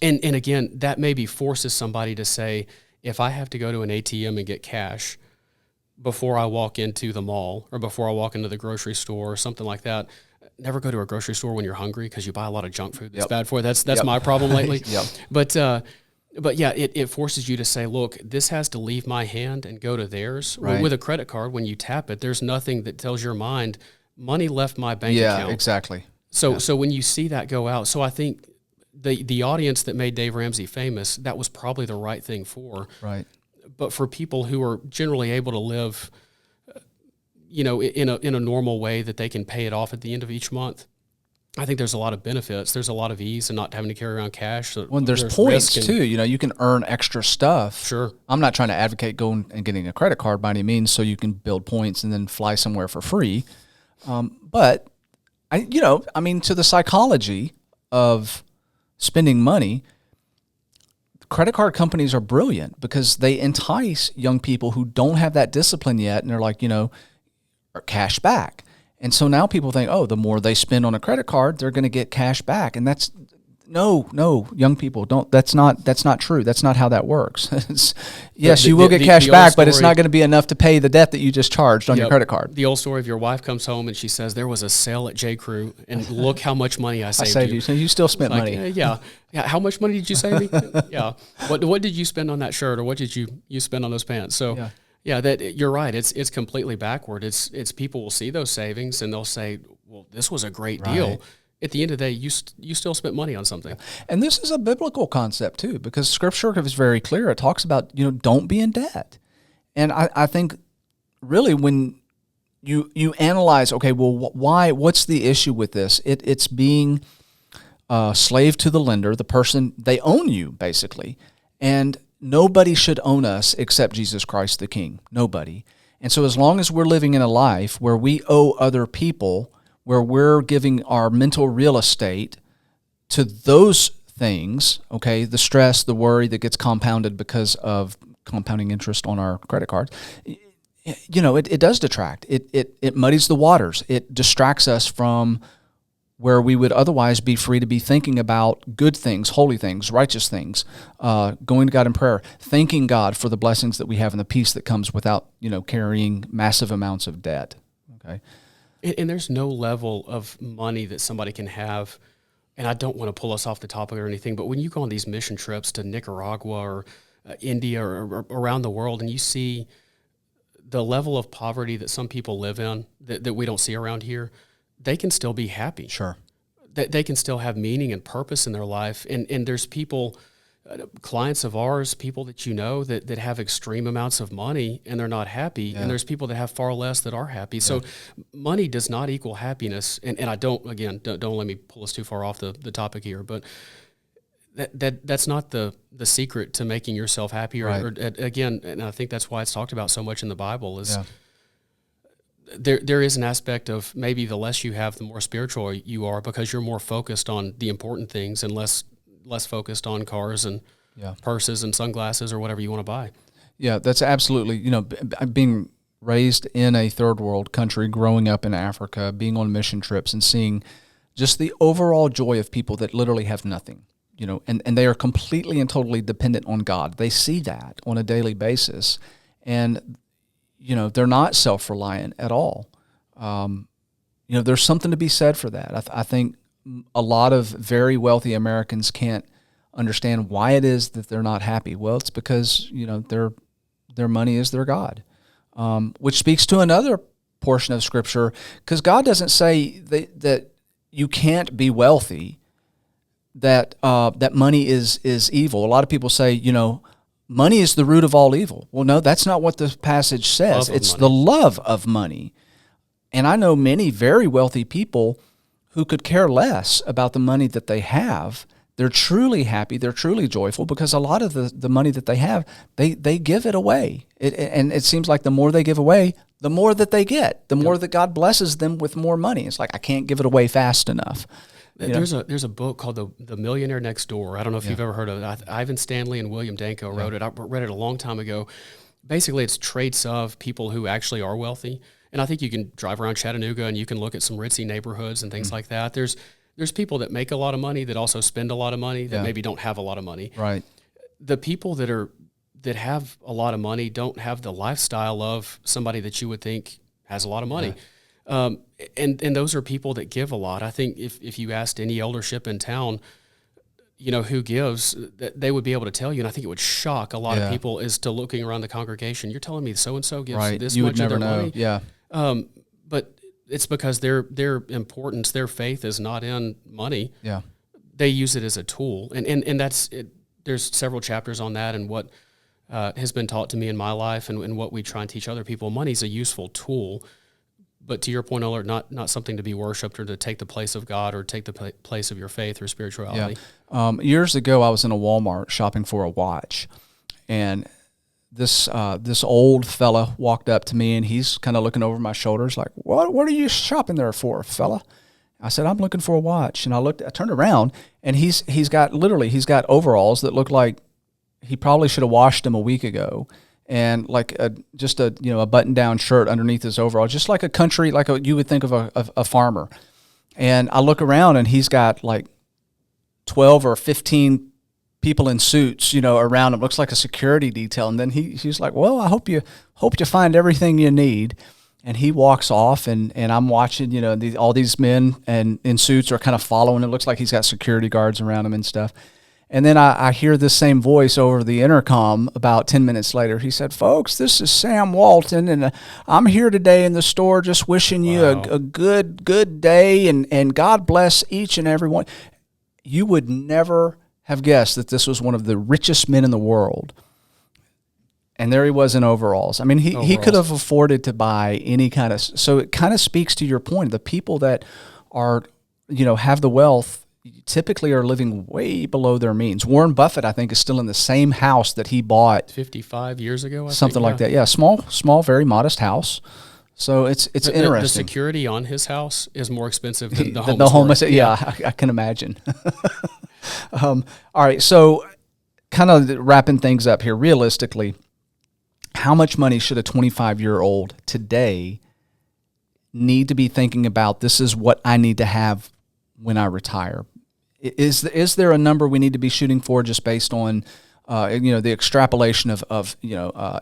And again, that maybe forces somebody to say, if I have to go to an ATM and get cash before I walk into the mall or before I walk into the grocery store or something like that, never go to a grocery store when you're hungry because you buy a lot of junk food that's bad for you. That's my problem lately. But yeah, it forces you to say, look, this has to leave my hand and go to theirs. Right. With a credit card, when you tap it, there's nothing that tells your mind, money left my bank account. Yeah, exactly. So when you see that go out, so I think the audience that made Dave Ramsey famous, that was probably the right thing for. Right. But for people who are generally able to live, in a normal way that they can pay it off at the end of each month, I think there's a lot of benefits. There's a lot of ease in not having to carry around cash. Well, there's points too. You can earn extra stuff. Sure. I'm not trying to advocate going and getting a credit card by any means, so you can build points and then fly somewhere for free. But to the psychology of spending money, credit card companies are brilliant because they entice young people who don't have that discipline yet, and they're like, cash back. And so now people think, the more they spend on a credit card, they're going to get cash back. And that's no, young people don't. That's not true. That's not how that works. You will get cash back, but it's not going to be enough to pay the debt that you just charged on your credit card. The old story of your wife comes home and she says, there was a sale at J. Crew, and look how much money I saved you. So you still spent money. Yeah. How much money did you save me? Yeah. What did you spend on that shirt, or what did you spend on those pants? So. Yeah, that you're right. It's completely backward. It's people will see those savings and they'll say, well, this was a great deal. At the end of the day, you still spent money on something. And this is a biblical concept too, because Scripture is very clear. It talks about, don't be in debt. And I think really when you analyze, okay, well, why? What's the issue with this? It's being a slave to the lender, the person, they own you basically. And nobody should own us except Jesus Christ the King. Nobody. And so as long as we're living in a life where we owe other people, where we're giving our mental real estate to those things, okay, the stress, the worry that gets compounded because of compounding interest on our credit cards, it does detract. It muddies the waters. It distracts us from where we would otherwise be free to be thinking about good things, holy things, righteous things, going to God in prayer, thanking God for the blessings that we have and the peace that comes without, carrying massive amounts of debt. Okay. And there's no level of money that somebody can have. And I don't want to pull us off the topic or anything, but when you go on these mission trips to Nicaragua or India or around the world, and you see the level of poverty that some people live in that we don't see around here, they can still be happy. Sure. They can still have meaning and purpose in their life. And there's people, clients of ours, people that you know that have extreme amounts of money and they're not happy. Yeah. And there's people that have far less that are happy. Yeah. So money does not equal happiness. And I don't let me pull us too far off the topic here, but that's not the secret to making yourself happy. Or again, and I think that's why it's talked about so much in the Bible is there is an aspect of maybe the less you have, the more spiritual you are because you're more focused on the important things and less focused on cars and purses and sunglasses or whatever you want to buy. Yeah, that's absolutely, being raised in a third world country, growing up in Africa, being on mission trips and seeing just the overall joy of people that literally have nothing, and they are completely and totally dependent on God. They see that on a daily basis, and they're not self-reliant at all. There's something to be said for that. I think a lot of very wealthy Americans can't understand why it is that they're not happy. Well, it's because their money is their God, which speaks to another portion of Scripture. Because God doesn't say that you can't be wealthy, that money is evil. A lot of people say, money is the root of all evil. Well, no, that's not what the passage says. It's the love of money. And I know many very wealthy people who could care less about the money that they have. They're truly happy, they're truly joyful, because a lot of the money that they have, they give it away. And it seems like the more they give away, the more that they get, the more that God blesses them with more money. It's like, I can't give it away fast enough. There's a book called The Millionaire Next Door. I don't know if you've ever heard of it. Ivan Stanley and William Danko wrote it. I read it a long time ago. Basically, it's traits of people who actually are wealthy. And I think you can drive around Chattanooga and you can look at some ritzy neighborhoods and things like that. There's people that make a lot of money that also spend a lot of money that maybe don't have a lot of money. Right. The people that have a lot of money don't have the lifestyle of somebody that you would think has a lot of money. Yeah. And those are people that give a lot. I think if you asked any eldership in town, who gives, they would be able to tell you, and I think it would shock a lot of people as to looking around the congregation. You're telling me so-and-so gives this much of their money? Yeah. But it's because their importance, their faith is not in money. Yeah. They use it as a tool. And that's it. There's several chapters on that and what has been taught to me in my life and what we try and teach other people. Money's a useful tool. But to your point, Alert, not something to be worshipped or to take the place of God or take the place of your faith or spirituality. Yeah. Years ago, I was in a Walmart shopping for a watch, and this old fella walked up to me, and he's kind of looking over my shoulders like, "What are you shopping there for, fella?" I said, "I'm looking for a watch." And I turned around, and he's got overalls that look like he probably should have washed them a week ago. And like a button-down shirt underneath his overall, just like a country, you would think of a farmer. And I look around, and he's got like 12 or 15 people in suits, around him. Looks like a security detail. And then he's like, "Well, I hope you find everything you need." And he walks off, and I'm watching, all these men and in suits are kind of following. It looks like he's got security guards around him and stuff. And then I hear this same voice over the intercom about 10 minutes later. He said, "Folks, this is Sam Walton, and I'm here today in the store just wishing you a good day, and God bless each and every one." You would never have guessed that this was one of the richest men in the world. And there he was in overalls. I mean, he could have afforded to buy any kind of... So it kind of speaks to your point. The people that are, have the wealth typically are living way below their means. Warren Buffett, I think, is still in the same house that he bought 55 years ago. Something like that. Yeah, small, very modest house. So it's interesting. The security on his house is more expensive than the home. The home, yeah, I can imagine. All right, so kind of wrapping things up here. Realistically, how much money should a 25-year-old today need to be thinking about? This is what I need to have when I retire. Is there a number we need to be shooting for just based on, the extrapolation of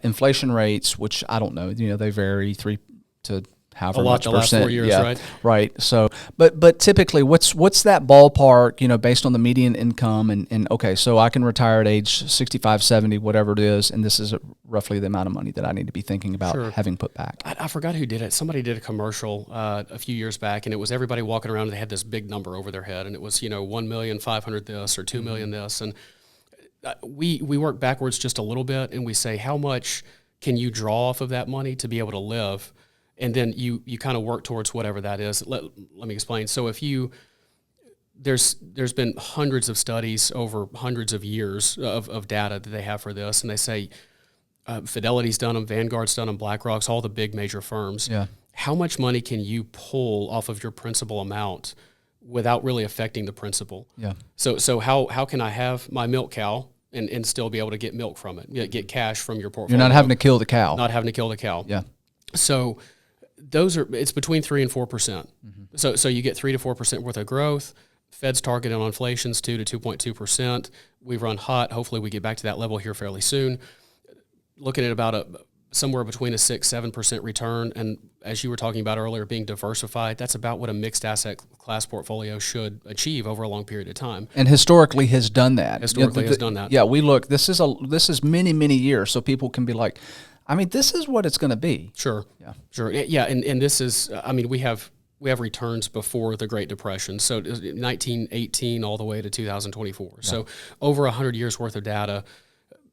inflation rates, which I don't know, they vary 3 to however A lot much the last percent. 4 years, Yeah, right? right. So, but typically, what's that ballpark? Based on the median income, and okay, so I can retire at age 65, 70, whatever it is, and this is roughly the amount of money that I need to be thinking about having put back. I forgot who did it. Somebody did a commercial a few years back, and it was everybody walking around and they had this big number over their head, and it was 1,500,000 this or 2,000,000 this, and we work backwards just a little bit, and we say how much can you draw off of that money to be able to live, and then you kind of work towards whatever that is. Let me explain. So if there's been hundreds of studies over hundreds of years of data that they have for this, and they say Fidelity's done them, Vanguard's done them, BlackRock's, all the big major firms. Yeah. How much money can you pull off of your principal amount without really affecting the principal? Yeah. So how can I have my milk cow and still be able to get milk from it, get cash from your portfolio? You're not having to kill the cow. Not having to kill the cow. Yeah. So it's between 3 and 4%. So you get 3 to 4% worth of growth. Fed's target on inflation's 2 to 2.2%. We run hot. Hopefully we get back to that level here fairly soon. Looking at about somewhere between a 6-7% return, and as you were talking about earlier, being diversified, that's about what a mixed asset class portfolio should achieve over a long period of time. And historically has done that. Historically has done that. Yeah, we look. This is many years, so people can be like, I mean, this is what it's going to be. Sure. Yeah. Sure. Yeah, and this is, I mean, we have returns before the Great Depression, so 1918 all the way to 2024. Yeah. So over 100 years worth of data.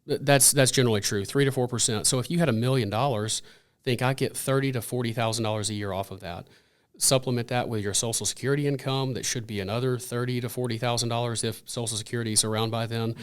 That's generally true, 3 to 4%. So if you had $1 million, think I get $30,000 to $40,000 a year off of that. Supplement that with your Social Security income. That should be another $30,000 to $40,000 if Social Security is around by then.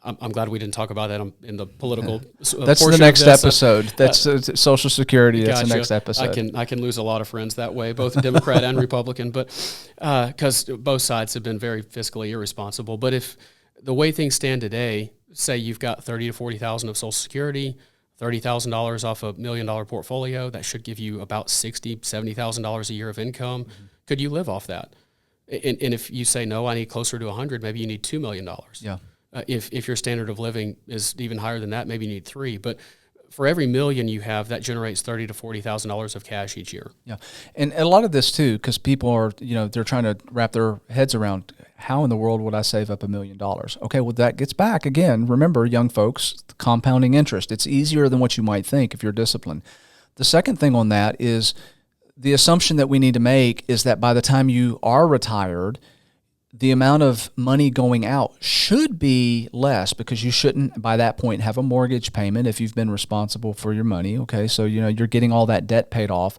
I'm glad we didn't talk about that in the political. That's the next episode. That's Social Security. That's gotcha. The next episode. I can lose a lot of friends that way, both Democrat and Republican, but because both sides have been very fiscally irresponsible. But if the way things stand today, say you've got $30,000 to $40,000 of Social Security, $30,000 off a $1 million portfolio, that should give you about $60,000, $70,000 a year of income. Could you live off that? And if you say no, I need closer to 100, maybe you need $2 million. Yeah. If your standard of living is even higher than that, maybe you need 3. But for every $1 million you have, that generates $30,000 to $40,000 of cash each year. Yeah, and a lot of this too, because people are, they're trying to wrap their heads around how in the world would I save up $1 million? Okay, well that gets back again. Remember, young folks, compounding interest. It's easier than what you might think if you're disciplined. The second thing on that is the assumption that we need to make is that by the time you are retired, the amount of money going out should be less because you shouldn't, by that point, have a mortgage payment if you've been responsible for your money. Okay, so you're getting all that debt paid off.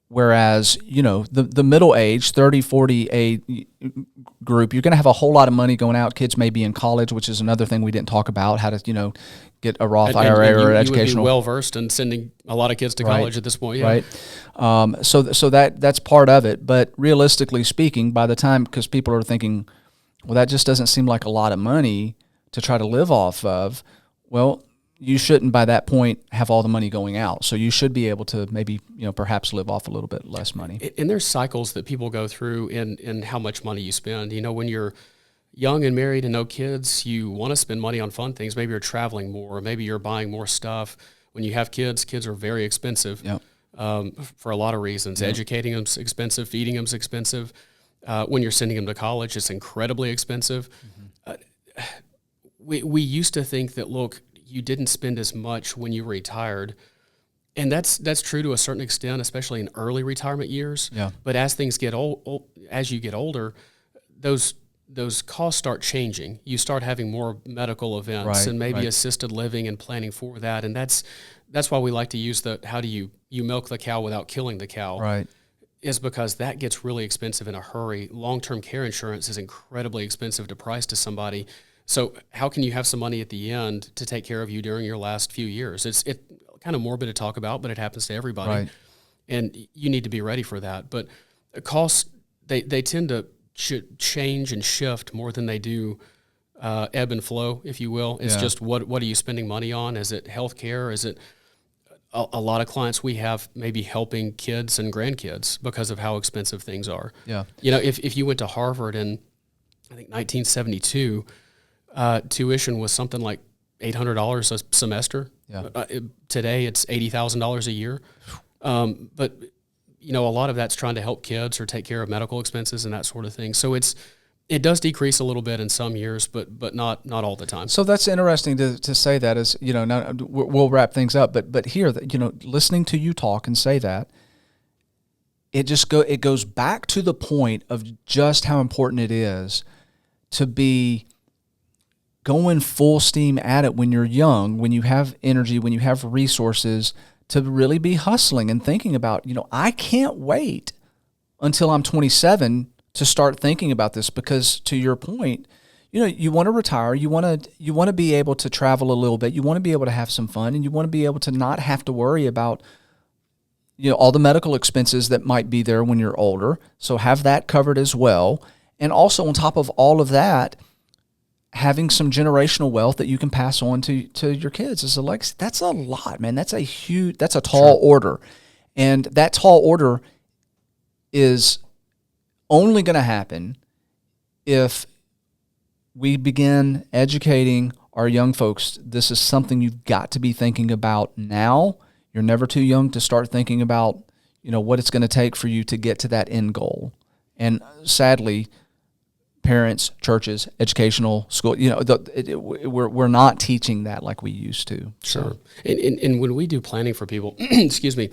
Whereas, the middle age, 30, 40 group, you're going to have a whole lot of money going out. Kids may be in college, which is another thing we didn't talk about, how to, get a Roth IRA or an educational. You would be well-versed in sending a lot of kids to college at this point. Yeah. Right. So that's part of it. But realistically speaking, by the time, because people are thinking, well, that just doesn't seem like a lot of money to try to live off of. Well, you shouldn't by that point have all the money going out. So you should be able to maybe, perhaps live off a little bit less money. And there's cycles that people go through in how much money you spend. When you're young and married and no kids, you want to spend money on fun things. Maybe you're traveling more, or maybe you're buying more stuff. When you have kids are very expensive. Yep. For a lot of reasons. Yep. Educating them's expensive, feeding them's expensive. When you're sending them to college, it's incredibly expensive. Mm-hmm. We used to think that, look, you didn't spend as much when you retired. And that's true to a certain extent, especially in early retirement years. Yeah. But as things get as you get older, those costs start changing. You start having more medical events and maybe assisted living and planning for that. And that's why we like to use how do you milk the cow without killing the cow. Right. Is because that gets really expensive in a hurry. Long-term care insurance is incredibly expensive to price to somebody. So how can you have some money at the end to take care of you during your last few years? It's kind of morbid to talk about, but it happens to everybody. Right. And you need to be ready for that. But costs, they tend to change and shift more than they do ebb and flow, if you will. It's just what are you spending money on? Is it healthcare? Is it a lot of clients we have maybe helping kids and grandkids because of how expensive things are? Yeah. If you went to Harvard in, I think, 1972, tuition was something like $800 a semester. Yeah. Today it's $80,000 a year. But a lot of that's trying to help kids or take care of medical expenses and that sort of thing. So it does decrease a little bit in some years, but not all the time. So that's interesting to say that. As now we'll wrap things up, but here, listening to you talk and say that, it goes back to the point of just how important it is to be going full steam at it when you're young, when you have energy, when you have resources, to really be hustling and thinking about, I can't wait until I'm 27 to start thinking about this, because to your point, you want to retire, you want to be able to travel a little bit, you want to be able to have some fun, and you want to be able to not have to worry about all the medical expenses that might be there when you're older. So have that covered as well. And also on top of all of that, having some generational wealth that you can pass on to your kids is that's a lot, man. That's a tall order. And that tall order is only going to happen if we begin educating our young folks. This is something you've got to be thinking about now. You're never too young to start thinking about, what it's going to take for you to get to that end goal. And sadly, parents, churches, educational school, we're not teaching that like we used to. Sure. And when we do planning for people, excuse me,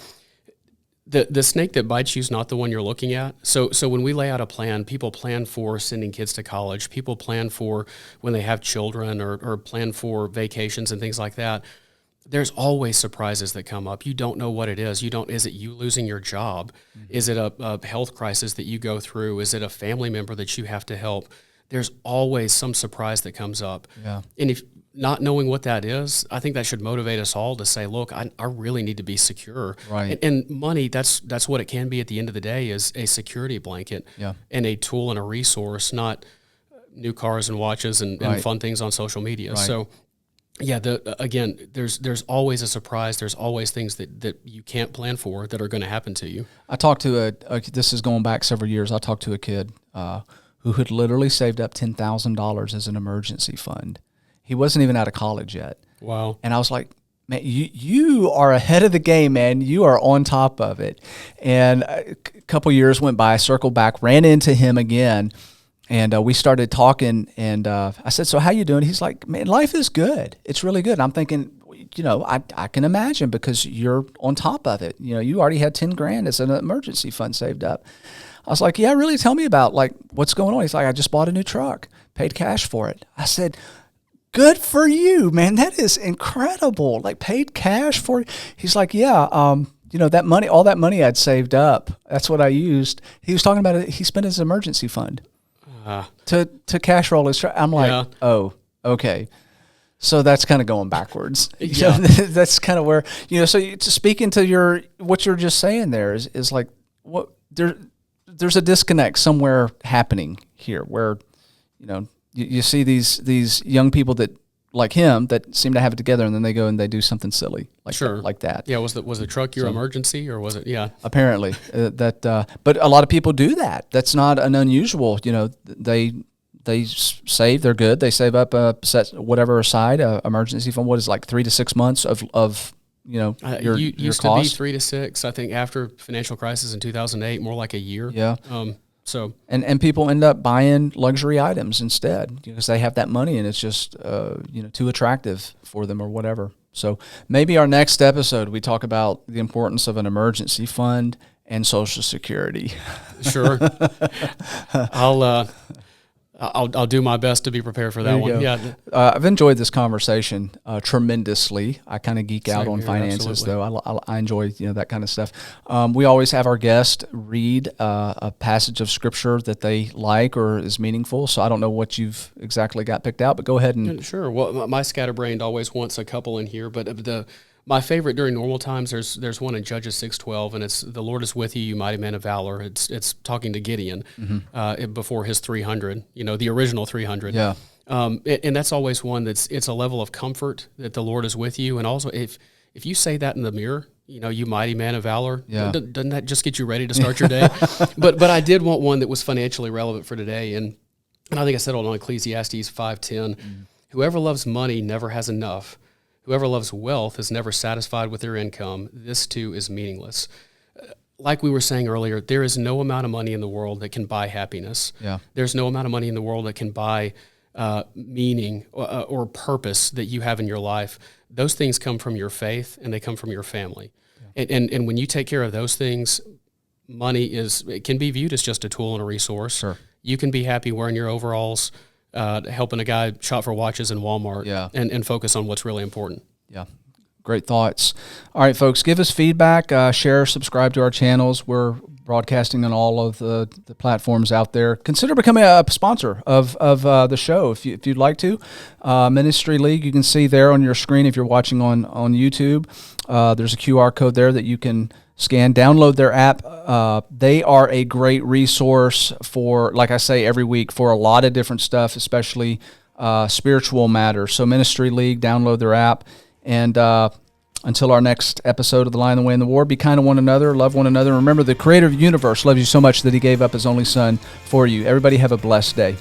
the snake that bites you is not the one you're looking at. So when we lay out a plan, people plan for sending kids to college. People plan for when they have children or plan for vacations and things like that. There's always surprises that come up. You don't know what it is. Is it you losing your job? Mm-hmm. Is it a health crisis that you go through? Is it a family member that you have to help? There's always some surprise that comes up. Yeah. And if not knowing what that is, I think that should motivate us all to say, look, I really need to be secure. Right. And money, that's what it can be at the end of the day, is a security blanket and a tool and a resource, not new cars and watches and fun things on social media. Right. So yeah, there's always a surprise. There's always things that you can't plan for that are going to happen to you. I talked to this is going back several years. I talked to a kid who had literally saved up $10,000 as an emergency fund. He wasn't even out of college yet. Wow. And I was like, man, you are ahead of the game, man. You are on top of it. And a couple years went by, circled back, ran into him again. And we started talking, and I said, so how you doing? He's like, man, life is good. It's really good. And I'm thinking, I can imagine, because you're on top of it. You already had 10 grand as an emergency fund saved up. I was like, yeah, really, tell me about what's going on. He's like, I just bought a new truck, paid cash for it. I said, good for you, man. That is incredible. Paid cash for it. He's like, yeah, that money, all that money I'd saved up, that's what I used. He was talking about it. He spent his emergency fund. To cash roll his truck. I'm like, oh, okay. So that's kind of going backwards. Yeah. That's kind of where, so speaking to what you're just saying there is like, what there's a disconnect somewhere happening here where, you see these young people that, like him, that seem to have it together, and then they go and they do something silly like that. Yeah, was the truck your emergency, or was it? Yeah, apparently but a lot of people do that. That's not an unusual. They save. They're good. They save up set whatever aside, emergency fund. What is 3 to 6 months of your used cost? To be 3 to 6. I think after financial crisis in 2008, more like a year. Yeah. So and people end up buying luxury items instead because they have that money, and it's just too attractive for them or whatever. So maybe our next episode we talk about the importance of an emergency fund and Social Security. Sure. I'll do my best to be prepared for that one. Go. Yeah. I've enjoyed this conversation tremendously. I kind of geek out on here, finances, absolutely. though. I enjoy that kind of stuff. We always have our guest read a passage of scripture that they like or is meaningful. So I don't know what you've exactly got picked out, but go ahead and sure. Well, my scatterbrained always wants a couple in here, but my favorite during normal times, there's one in Judges 6:12, and it's the Lord is with you, you mighty man of valor. It's talking to Gideon before his 300, the original 300. Yeah. And that's always one it's a level of comfort that the Lord is with you, and also if you say that in the mirror, you mighty man of valor, doesn't that just get you ready to start your day? But I did want one that was financially relevant for today, and I think I said it on Ecclesiastes 5:10. Whoever loves money never has enough. Whoever loves wealth is never satisfied with their income. This too is meaningless. like we were saying earlier, there is no amount of money in the world that can buy happiness. Yeah. There's no amount of money in the world that can buy meaning or purpose that you have in your life. Those things come from your faith and they come from your family. Yeah. And when you take care of those things, money it can be viewed as just a tool and a resource. Sure. You can be happy wearing your overalls, helping a guy shop for watches in Walmart, and focus on what's really important. Yeah. Great thoughts. All right, folks, give us feedback, share, subscribe to our channels. We're broadcasting on all of the platforms out there. Consider becoming a sponsor of the show if you'd like to. Ministry League, you can see there on your screen if you're watching on YouTube. There's a QR code there that you can scan, download their app. They are a great resource for, like I say, every week for a lot of different stuff, especially spiritual matters. So Ministry League, download their app. And until our next episode of The Lion, the Way, and the War, be kind to one another, love one another. Remember, the creator of the universe loves you so much that he gave up his only son for you. Everybody have a blessed day.